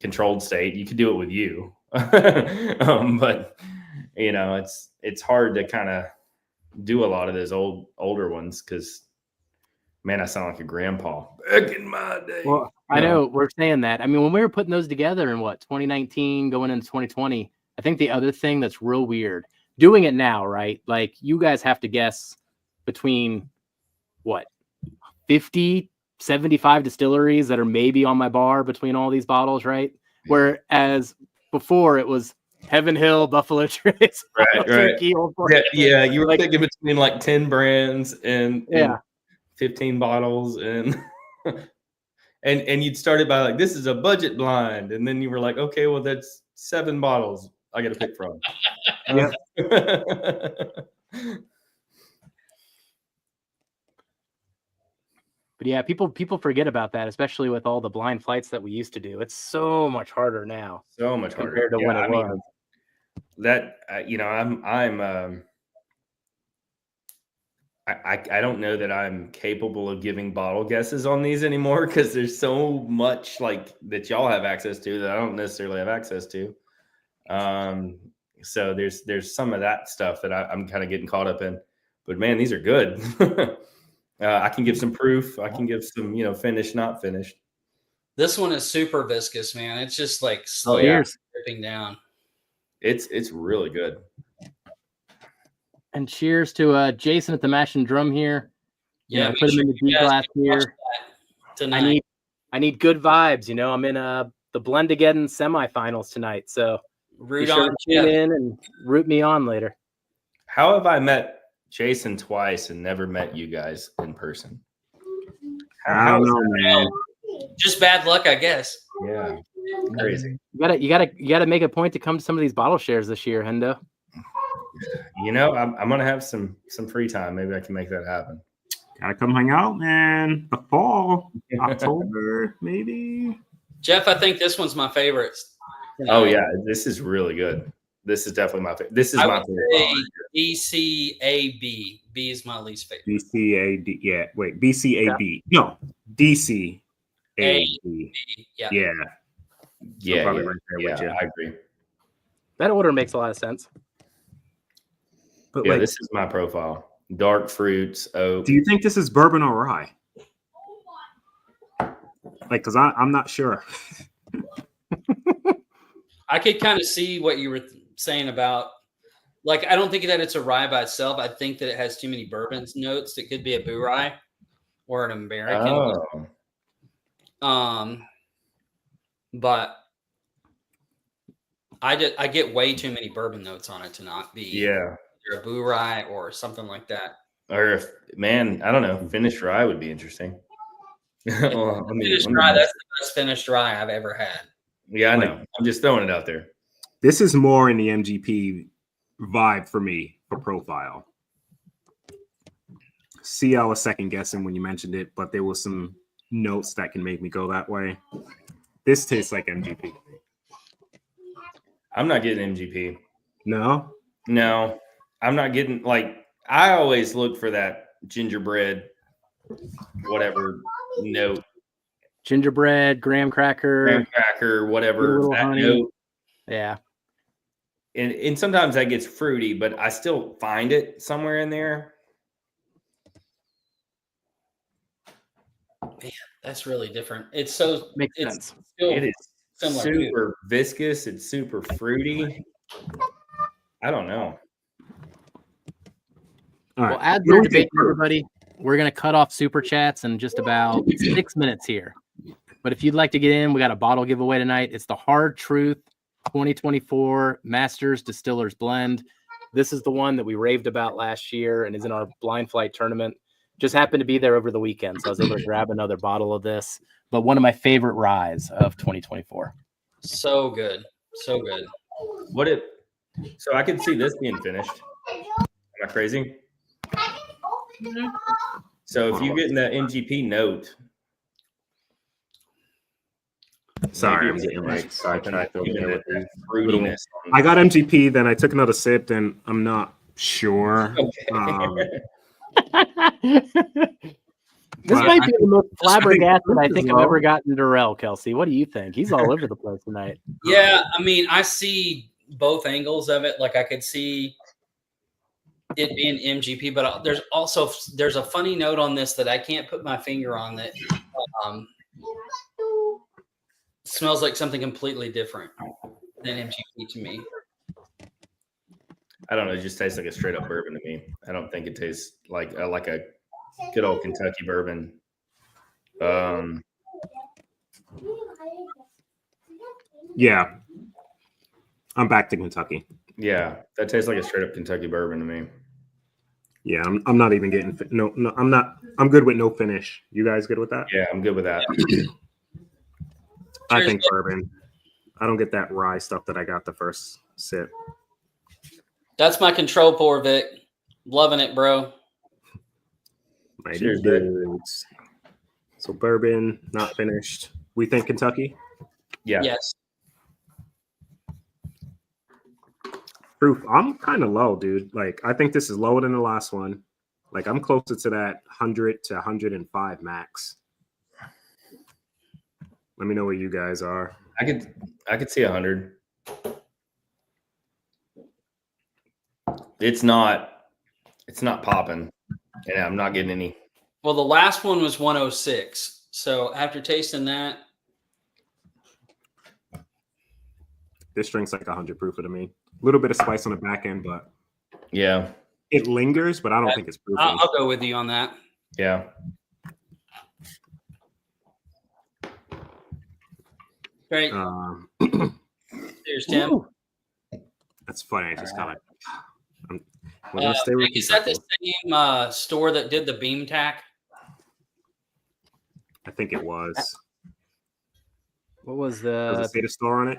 controlled state. You could do it with you. But it's hard to kind of do a lot of those older ones because man, I sound like a grandpa back in my day. Well, I know we're saying that. I mean, when we were putting those together in 2019 going into 2020, I think the other thing that's real weird, doing it now, right? Like you guys have to guess between what 50, 75 distilleries that are maybe on my bar between all these bottles, right? Whereas before it was Heaven Hill, Buffalo Trace, Right. Turkey, Old Yeah, you were like, thinking between like 10 brands and 15 bottles and and you'd started by like, this is a budget blind, and then you were like, okay, well that's 7 bottles I got to pick from. But yeah, people forget about that, especially with all the blind flights that we used to do. It's so much harder now. So much harder compared to when it was. That I don't know that I'm capable of giving bottle guesses on these anymore because there's so much like that y'all have access to that I don't necessarily have access to. So there's some of that stuff that I'm kind of getting caught up in. But man, these are good. I can give some proof. I can give some, finished, not finished. This one is super viscous, man. It's just like slowly dripping down. It's really good. And cheers to Jason at the Mash and Drum here. Yeah, put him in the deep glass here. Tonight. I need good vibes. I'm in the Blend Again semifinals tonight, so root on tune in and root me on later. How have I met Jason twice and never met you guys in person? I don't know, man. Just bad luck, I guess. Yeah, crazy. You gotta make a point to come to some of these bottle shares this year, Hendo. I'm gonna have some free time. Maybe I can make that happen. Gotta come hang out, man. The fall, October, maybe. Jeff, I think this one's my favorite. Oh yeah, this is really good. This is definitely my favorite. This is my favorite. BCAB. B is my least favorite. BCAD. Yeah. Wait. BCAB. Yeah. No. DCAB. Yeah. Yeah. So probably right there with you. I agree. That order makes a lot of sense. But yeah, this is my profile. Dark fruits, oak. Do you think this is bourbon or rye? Because I'm not sure. I could kind of see what you were saying about, like, I don't think that it's a rye by itself. I think that it has too many bourbon notes. It could be a Boo Rye or an American. But I get way too many bourbon notes on it to not be either a Boo Rye or something like that. Or I don't know, finished rye would be interesting. Finished rye, that's the best finished rye I've ever had. Yeah, I know. I'm just throwing it out there. This is more in the MGP vibe for me for profile. See, I was second guessing when you mentioned it, but there was some notes that can make me go that way. This tastes like MGP. I'm not getting MGP. No, I'm not getting, like, I always look for that gingerbread, whatever note. Gingerbread, graham cracker, whatever that honey. note. Yeah. And sometimes that gets fruity, but I still find it somewhere in there. Man, that's really different. Makes sense. It is super viscous. It's super fruity. I don't know. All right. Well, as we're debating, everybody, we're going to cut off super chats in just about 6 minutes here. But if you'd like to get in, we got a bottle giveaway tonight. It's the Hard Truth 2024 Masters Distillers Blend. This is the one that we raved about last year and is in our blind flight tournament. Just happened to be there over the weekend, so I was able to grab another bottle of this. But one of my favorite ryes of 2024. So good. So good. So I could see this being finished. Am I crazy? So if you get in the MGP note. Sorry, I'm getting like sidetracked over there with the fruitiness. I got MGP, then I took another sip, and I'm not sure. Okay. This might be the most flabbergasted I think I've ever gotten Darrell, Kelsey. What do you think? He's all over the place tonight. Yeah, I mean, I see both angles of it. Like I could see it being MGP, but there's a funny note on this that I can't put my finger on that smells like something completely different than MGP to me. I don't know. It just tastes like a straight up bourbon to me. I don't think it tastes like a good old Kentucky bourbon. Yeah, I'm back to Kentucky. Yeah, that tastes like a straight up Kentucky bourbon to me. Yeah, I'm not even getting no. I'm not. I'm good with no finish. You guys good with that? Yeah, I'm good with that. I think bourbon. I don't get that rye stuff that I got the first sip. That's my control pour, Vic. Loving it, bro. Mighty Cheers, Vic. dudes. So bourbon, not finished. We think Kentucky. Yeah. Yes. Proof. I'm kind of low, dude. Like I think this is lower than the last one. Like I'm closer to that 100 to 105 max. Let me know where you guys are. I could see 100. It's not popping, and I'm not getting any. Well, the last one was 106. So after tasting that, This drink's like 100 proof to me. A little bit of spice on the back end, but Yeah, it lingers. But I don't think it's proof. I'll go with you on that. yeah. Great. Cheers, Tim. Ooh. That's funny. I just kind of. Vic, is that the same store that did the beam tack? I think it was. What was Does the it say the store on it?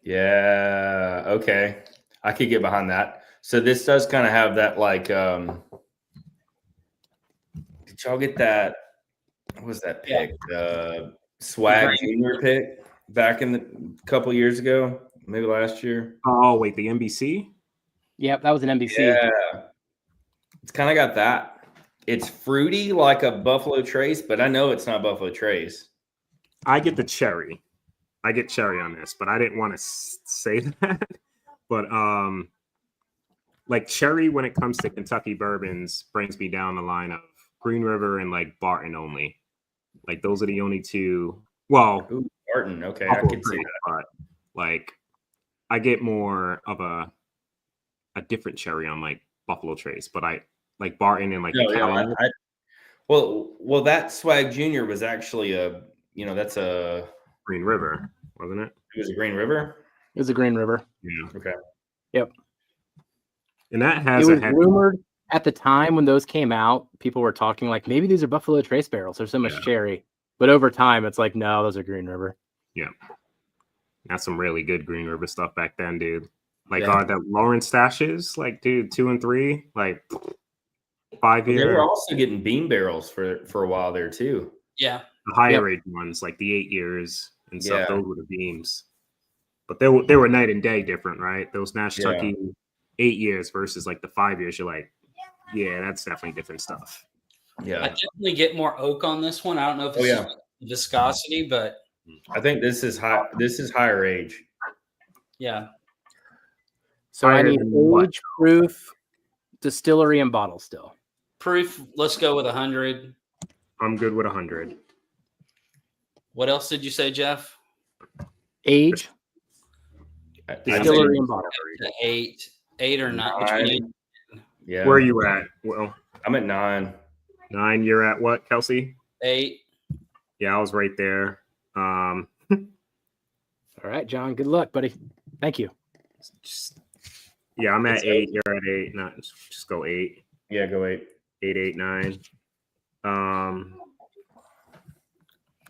Yeah. Okay. I could get behind that. So this does kind of have that like did y'all get that? What was that pick? Swag Junior pick back in the couple years ago, maybe last year. Oh wait, the NBC. Yep, that was an NBC. Yeah. It's kind of got that. It's fruity like a Buffalo Trace, but I know it's not Buffalo Trace. I get the cherry. I get cherry on this, but I didn't want to say that. But like cherry when it comes to Kentucky bourbons brings me down the line of Green River and like Barton only. Like those are the only two. Well, Ooh, Barton. Okay, I could see that. But like I get more of a different cherry on like Buffalo Trace, but I like Barton and like well, that Swag Junior was actually that's a Green River, wasn't it? It was a Green River. It was a Green River. Yeah. Okay. Yep. And that has it was rumored at the time when those came out. People were talking like maybe these are Buffalo Trace barrels. There's so much cherry, but over time it's like no, those are Green River. Yeah. That's some really good Green River stuff back then, dude. Like that Lawrence stashes, like dude, 2 and 3, like 5 year. They were also getting bean barrels for a while there too. Yeah. The higher age ones, like the 8 years and stuff, those were the beams. But they were night and day different, right? Those Nash Tucky 8 years versus like the 5 years, you're like, yeah, that's definitely different stuff. Yeah. I definitely get more oak on this one. I don't know if it's viscosity, but I think this is higher age. Yeah. So I need age, proof, distillery, and bottle still. Proof, let's go with 100. I'm good with 100. What else did you say, Jeff? Age, distillery, and bottle. 8 or 9. Between 8. Yeah. Where are you at? Well, I'm at 9. 9. You're at what, Kelsey? 8. Yeah, I was right there. All right, John. Good luck, buddy. Thank you. Yeah, I'm at 8. You're at 8. Not just go 8. Yeah, go 8. 8, 8, 9.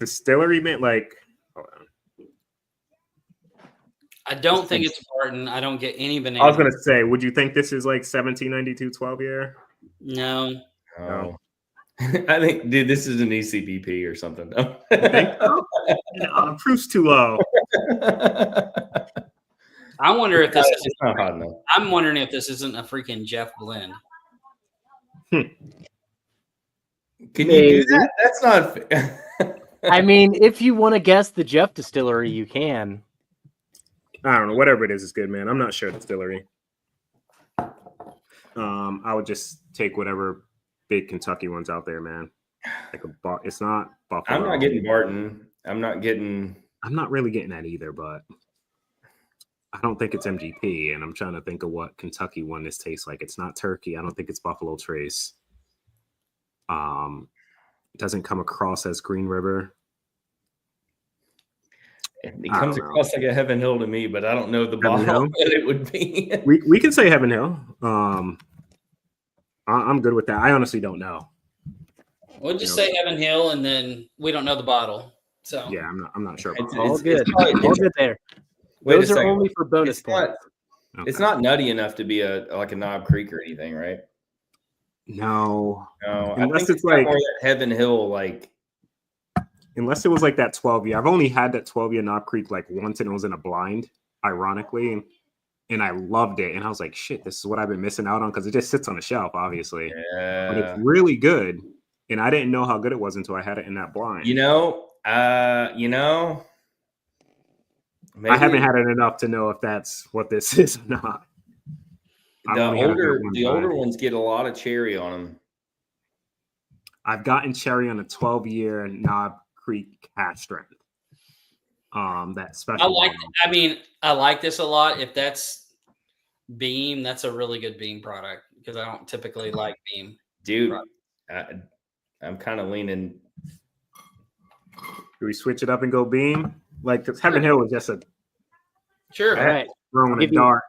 Distillery meant like. Hold on. I don't think it's Barton. I don't get any banana. I was gonna say, would you think this is like 1792 12 year? No. Oh. I think, dude, this is an ECBP or something. Proof's too low. I wonder if this is. Not hot enough. I'm wondering if this isn't a freaking Jeff blend. Can you do that? That's not. I mean, if you want to guess the Jeff distillery, you can. I don't know. Whatever it is good, man. I'm not sure distillery. I would just take whatever big Kentucky ones out there, man. Like it's not Buffalo. I'm not getting Barton. I'm not really getting that either, but I don't think it's MGP, and I'm trying to think of what Kentucky one this tastes like. It's not turkey. I don't think it's Buffalo Trace. It doesn't come across as Green River. It comes across like a Heaven Hill to me, but I don't know the Heaven bottle Hill? that it would be. We can say Heaven Hill. I'm good with that. I honestly don't know. We'll just say Heaven Hill, and then we don't know the bottle. So Yeah, I'm not sure. About All that. good. probably- All good there. Wait Those a are second. only for bonus It's not, points. it's Okay. not nutty enough to be like a Knob Creek or anything, right? No. No, I Unless think it's it's got like- more that Heaven Hill, like Unless it was like that 12 year. I've only had that 12 year Knob Creek like once, and it was in a blind, ironically. And I loved it. And I was like, shit, this is what I've been missing out on, because it just sits on the shelf, obviously. But it's really good. And I didn't know how good it was until I had it in that blind. Maybe I haven't had it enough to know if that's what this is or not. the older ones get a lot of cherry on them. I've gotten cherry on a 12 year Knob Creek cash strength. That special. I like this a lot. If that's Beam, that's a really good Beam product, because I don't typically like Beam. Dude, I'm kind of leaning. Do we switch it up and go Beam? Like, because Heaven Hill was just a Sure. All right. throwing a Give you- dart.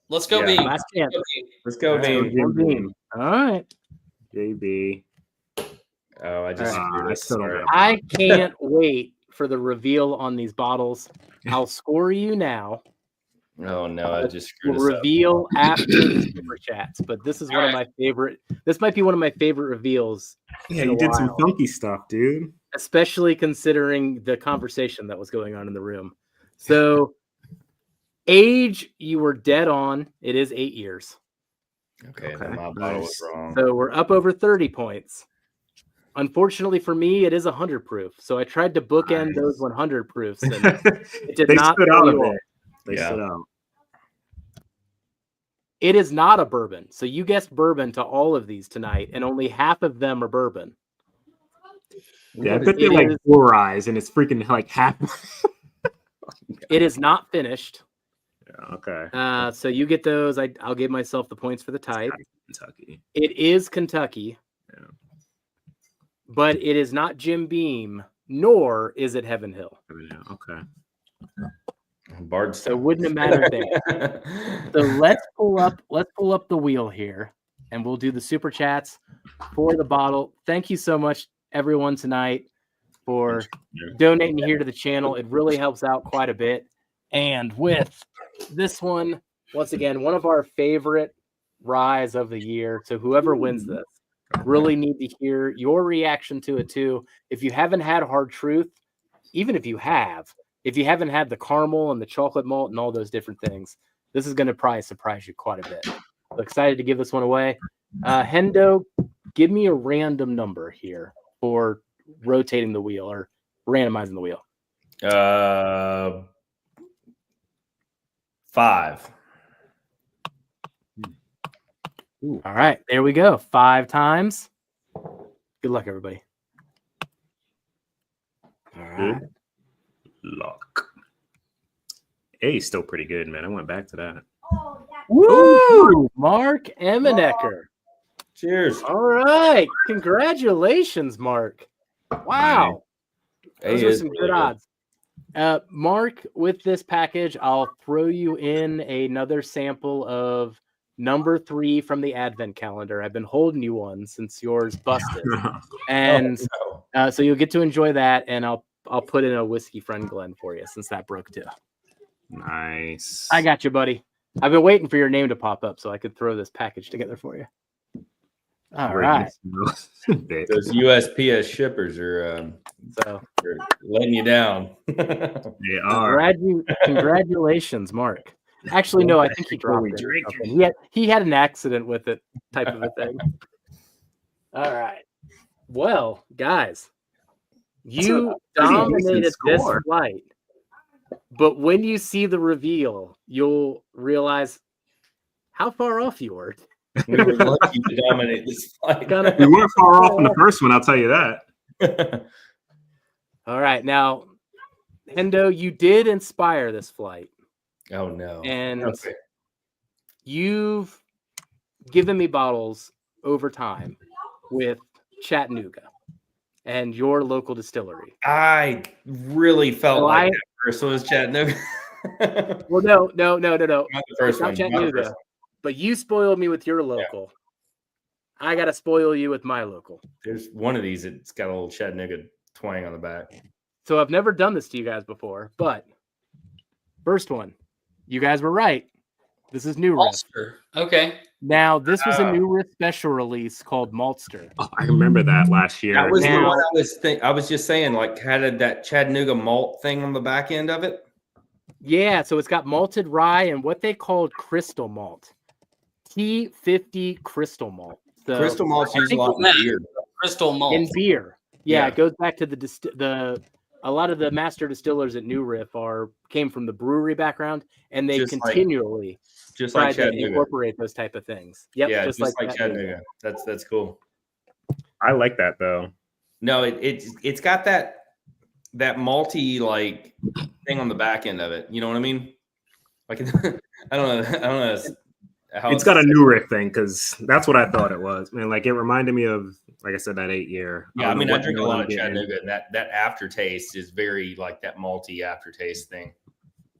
Let's go Yeah. Beam. Last chance. Let's go, All right, Beam. one Beam. All right. JB. Oh, I just screwed I it. still don't Sorry. have- I can't wait for the reveal on these bottles. I'll score you now. Oh no, I just screwed We'll us up. reveal after the super chats, but this is one of my favorite. This might be one of my favorite reveals, Yeah, in you a did some while. funky stuff, dude. especially considering the conversation that was going on in the room. So, age, you were dead on. It is 8 years. Okay, Okay, then my bottle was nice. wrong. So we're up over 30 points. Unfortunately for me, it is 100 proof. So I tried to bookend Nice. those 100 proofs, and it did they not stood throw out a you bit. off. They Yeah. stood out. It is not a bourbon. So you guessed bourbon to all of these tonight, and only half of them are bourbon. Yeah, I bet they're It like is- 4 eyes, and it's freaking like half. It is not finished. Yeah, okay. So you get those. I'll give myself the points for the type. Kentucky. It is Kentucky, Yeah. but it is not Jim Beam, nor is it Heaven Hill. Yeah, okay. Bard's So wouldn't have mattered there. So let's pull up the wheel here, and we'll do the super chats for the bottle. Thank you so much, everyone, tonight for donating here to the channel. It really helps out quite a bit. And with this one, once again, one of our favorite ryes of the year. So whoever wins this, really need to hear your reaction to it too. If you haven't had Hard Truth, even if you haven't had the caramel and the chocolate malt and all those different things, this is going to probably surprise you quite a bit. So excited to give this one away. Hendo, give me a random number here for rotating the wheel or randomizing the wheel. 5. All right, there we go. 5 times. Good luck, everybody. All right. Good luck. A's still pretty good, man. I went back to that. Woo! Mark Emenecker. Cheers. All right. Congratulations, Mark. Wow. Those are some good odds. Mark, with this package, I'll throw you in another sample of number 3 from the Advent calendar. I've been holding you one since yours busted. And so you'll get to enjoy that, and I'll put in a Whiskey Friend Glen for you since that broke too. Nice. I got you, buddy. I've been waiting for your name to pop up so I could throw this package together for you. All right. Vic. Those USPS shippers are So letting you down. They are. congratulations, Mark. Actually, no, I think he dropped it. or something. He had an accident with it, type of a thing. All right. Well, guys, you dominated this flight. But when you see the reveal, you'll realize how far off you were. We were lucky to dominate this fight. We weren't far off in the first one, I'll tell you that. All right. Now, Hendo, you did inspire this flight. Oh no. And Okay. you've given me bottles over time with Chattanooga and your local distillery. I really felt So like that first one was Chattanooga. Well, no. Not the first It's not one. Not the Chattanooga, first one. but you spoiled me with your local. I got to spoil you with my local. There's one of these. It's got a little Chattanooga twang on the back. So I've never done this to you guys before, but first one, you guys were right. This is New Riff. Ulster. Okay. Now, this was a New Riff special release called Maltster. Oh, I remember that last year. That was the Now- one I was just saying, like, had that Chattanooga malt thing on the back end of it. Yeah, so it's got malted rye and what they called crystal malt. T50 crystal malt. So Crystal malt's I used a think lot in beer. Crystal malt. in beer. Yeah, Yeah. it goes back to the a lot of the master distillers at New Riff came from the brewery background, and they Just like- continually Just try like to Chattanooga. incorporate those type of things. Yep, Yeah, just like Chattanooga. Chattanooga. That's cool. I like that though. No, it's got that malty like thing on the back end of it. You know what I mean? Like I don't know how It's got a New Riff thing because that's what I thought it was. Man, like it reminded me of, like I said, that 8-year. Yeah, I don't mean, know I what drink a note lot I'm of getting. Chattanooga, and that aftertaste is very like that malty aftertaste thing.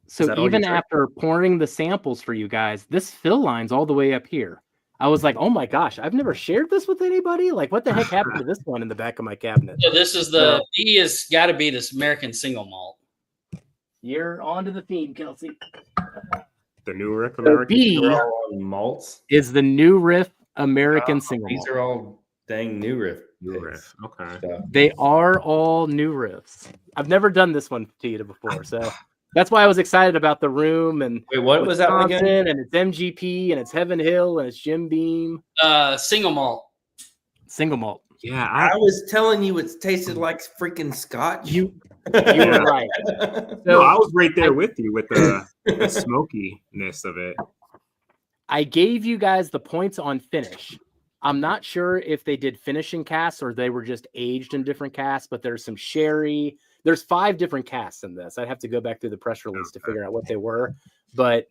Is So that all you even drink? after pouring the samples for you guys, this fill line's all the way up here. I was like, oh my gosh, I've never shared this with anybody. Like, what the heck happened to this one in the back of my cabinet? So this is the D has got to be this American single malt. You're on to the theme, Kelsey. The New Riff So American. B They're all on malts. is the New Riff American single These malt. are all dang New Riff. New picks. Riff. Okay. So, They are all New Riffs. I've never done this one to you before, so that's why I was excited about the room and wait, what was that one Wisconsin, again? and it's MGP and it's Heaven Hill and it's Jim Beam Single malt. single malt. Yeah, I was telling you it tasted like freaking scotch. You were right. no, I So was right there with you with the smokiness of it. I gave you guys the points on finish. I'm not sure if they did finishing casks or they were just aged in different casks, but there's some sherry. There's 5 different casks in this. I'd have to go back through the press release to figure out what they were, but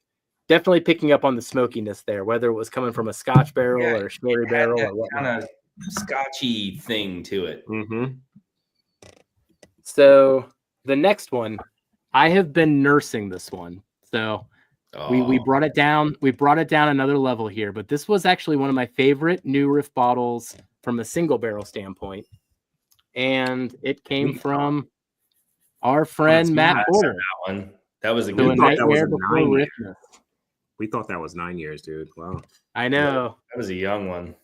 definitely picking up on the smokiness there, whether it was coming from a Scotch barrel Yeah, or a sherry barrel or what. kind of scotchy thing to it. Mm-hmm. So the next one, I have been nursing this one. So we brought it down. We brought it down another level here, but this was actually one of my favorite New Riff bottles from a single barrel standpoint. And it came from our friend Matt Porter. That one. That was a So good a thought that was nightmare a before 9 year. Riffness. We thought that was 9 years, dude. Wow. I know. That was a young one.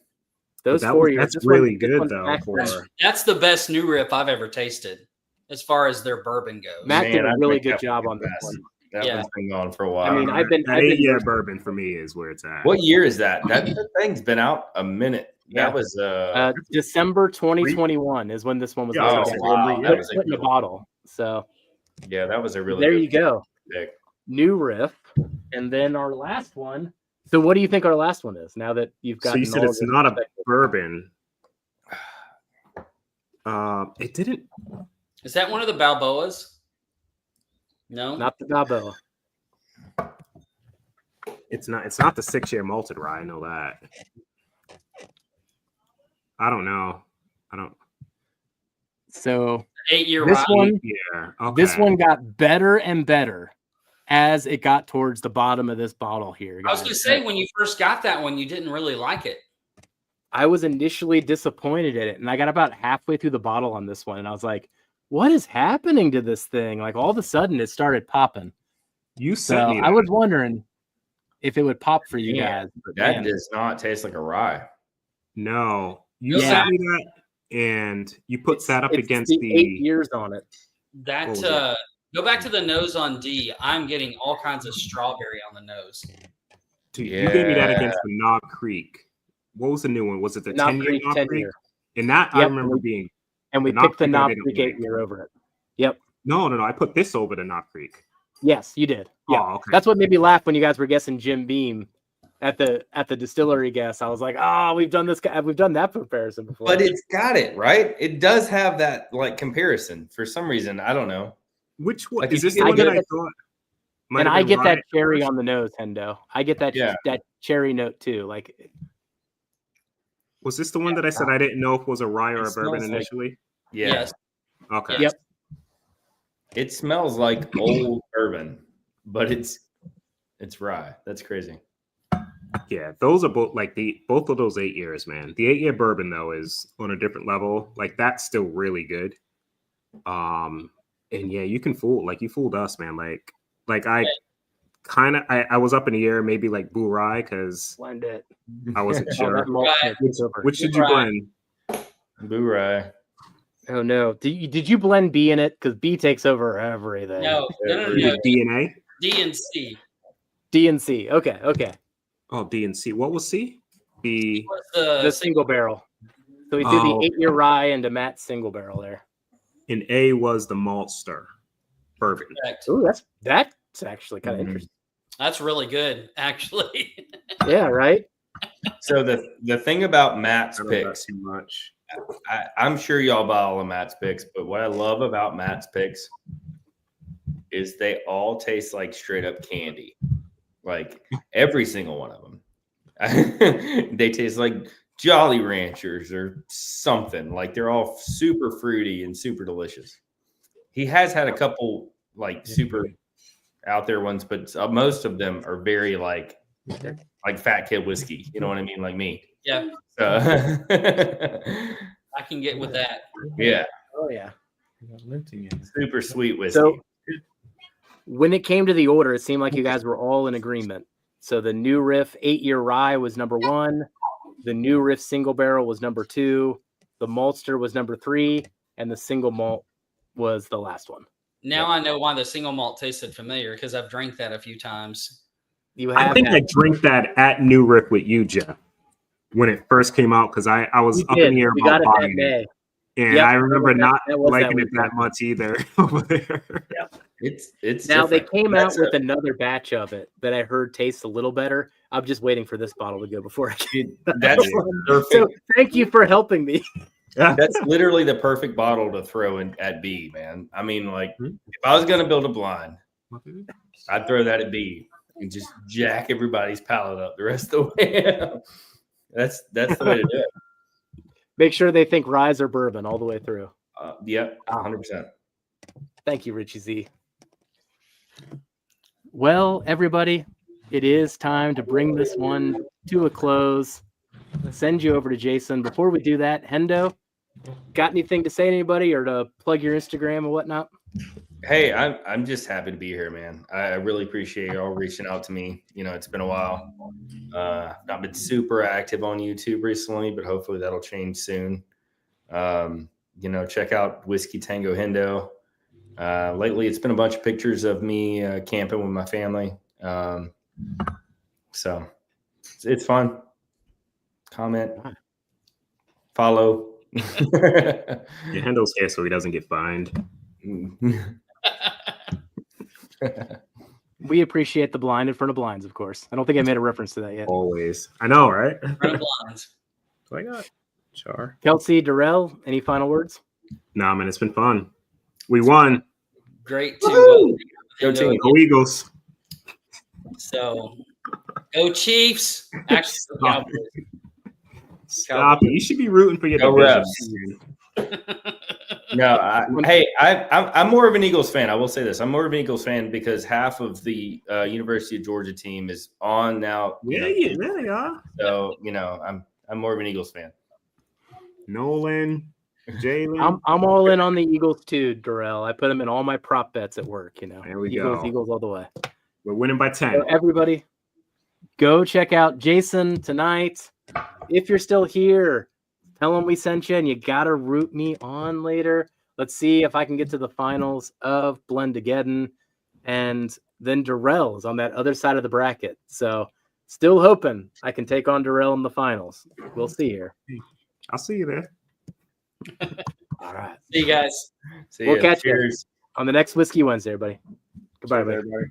Those That 4 was- years. that's this really this good, one's though, back for- then. That's the best New Riff I've ever tasted, as far as their bourbon goes. Matt did a I really think good that job was on the this best. one. That Yeah. one's been going for a while. I mean, I've been that 8-year bourbon for me is where it's at. What year is that? That thing's been out a minute. Yeah. That was December 2021 is when this one was Yeah, released. oh, it's wow. Put That was a in a good bottle. So yeah, that was a really there good you go. pick. New Riff. And then our last one. So what do you think our last one is now that you've got So you said it's not a bourbon. It didn't. Is that one of the Balboas? No. Not the Balboa. It's not. It's not the 6-year malted rye. I know that. I don't know. I don't. So 8-year this rye. one, Yeah. Okay. this one got better and better as it got towards the bottom of this bottle here. I was guys. going to say, when you first got that one, you didn't really like it. I was initially disappointed in it, and I got about halfway through the bottle on this one, and I was like, "What is happening to this thing?" Like all of a sudden, it started popping. You So sent me. I was wondering if it would pop for you Yeah, guys. But That man, does not taste like a rye. No, you Yeah. sent me that, and you put that up it's against the 8 years on it. That What was it? Go back to the nose on D. I'm getting all kinds of strawberry on the nose. Dude, you gave me that Yeah. against the Knob Creek. What was the new one? Was it the Knob 10-year Creek Knob 10 Creek? year. And that I Yep, remember being. And we The Knob picked the Creek I Knob didn't Creek like. 8 year over it. Yep. No. I put this over the Knob Creek. Yes, you did. Yeah. Oh, okay. That's what made me laugh when you guys were guessing Jim Beam at the distillery guess. I was like, "Oh, we've done that comparison before." But it's got it, right? It does have that like comparison for some reason. I don't know. Which one Like, is if this? you The one get that I it- thought. Might And have I been get rye that at cherry first. on the nose, Hendo. I get that Yeah. that cherry note too. Like, Was this the one that I said I didn't know if was a rye or It a bourbon smells like- initially? Yeah. Yes. Okay. Yes. Yep. It smells like old bourbon, but it's rye. That's crazy. Yeah, those are both like both of those 8 years, man. The 8 year bourbon though is on a different level. Like that's still really good. And yeah, you fooled us, man. Like I kind of I was up in the air, maybe like Boo Rye because blend it. I wasn't Oh, sure. that malt Right. takes over. Which did you blend? Boo rye. Oh no! Did you blend B in it? Because B takes over everything. No. You did D and A? D and C. D and C. Okay. Oh, D and C. What was C? B. What's The single barrel. So we threw the Oh. 8 year rye into Matt's single barrel there. And A was the Maltster bourbon. Correct. Ooh, that's actually kind of Mhm. interesting. That's really good, actually. Yeah. Right. So the thing about Matt's I don't know picks, too much. I'm sure y'all buy all of Matt's picks, but what I love about Matt's picks is they all taste like straight up candy. Like every single one of them. They taste like Jolly Ranchers or something. Like they're all super fruity and super delicious. He has had a couple like super out there ones, but most of them are very like fat kid whiskey. You know what I mean? Like me. Yeah, So, I can get with that. yeah, Oh yeah. super sweet whiskey. So when it came to the order, it seemed like you guys were all in agreement. So the New Riff 8 year rye was number 1. The New Riff single barrel was number 2. The Maltster was number 3, and the single malt was the last one. Now I know why the single malt tasted familiar because I've drank that a few times. You I have think had- I drank that at New Rick with you, Jeff, when it first came out because I was we up did. in the air We got about it that buying it. day. And Yep, I remember not that was that liking it that weekend. much either over there. It's Now they different. came out That's with another batch of it that I heard tastes a little better. I'm just waiting for this bottle to go before I can. that's perfect. So thank you for helping me. That's literally the perfect bottle to throw in at B, man. I mean, like if I was gonna build a blind, I'd throw that at B and just jack everybody's palate up the rest of the way. That's the way to do it. Make sure they think rye or bourbon all the way through. Yep, 100%. Thank you, Richie Z. Well, everybody, it is time to bring this one to a close. Send you over to Jason. Before we do that, Hendo, got anything to say to anybody or to plug your Instagram and whatnot? Hey, I'm just happy to be here, man. I really appreciate y'all reaching out to me. You know, it's been a while. I've not been super active on YouTube recently, but hopefully that'll change soon. You know, check out Whiskey Tango Hendo. Lately, it's been a bunch of pictures of me camping with my family. So it's fun. Comment, follow. Yeah, Hendo's here so he doesn't get fined. We appreciate the blind in front of blinds, of course. I don't think I made a reference to that yet. Always. I know, right? Front of blinds. So I got Char. Kelsey, Darrell, any final words? Nah, man, it's been fun. We won. Great to Go team. Go Eagles. So go Chiefs. Actually, go Cowboys. Stop it. You should be rooting for your Go division. No, I'm more of an Eagles fan. I will say this: I'm more of an Eagles fan because half of the University of Georgia team is on now. Yeah, there you are. So you know, I'm more of an Eagles fan. Nolan, Jalen. I'm all in on the Eagles too, Darrell. I put them in all my prop bets at work. You know, There we Eagles, go. Eagles all the way. We're winning by 10. So everybody, go check out Jason tonight. If you're still here, tell him we sent you, and you gotta root me on later. Let's see if I can get to the finals of Blendageddon, and then Darrell is on that other side of the bracket. So, still hoping I can take on Darrell in the finals. We'll see here. I'll see you there. All right, See you guys. See We'll ya. catch you Cheers. on the next Whiskey Wednesday, everybody. Goodbye, Cheers, everybody. everybody.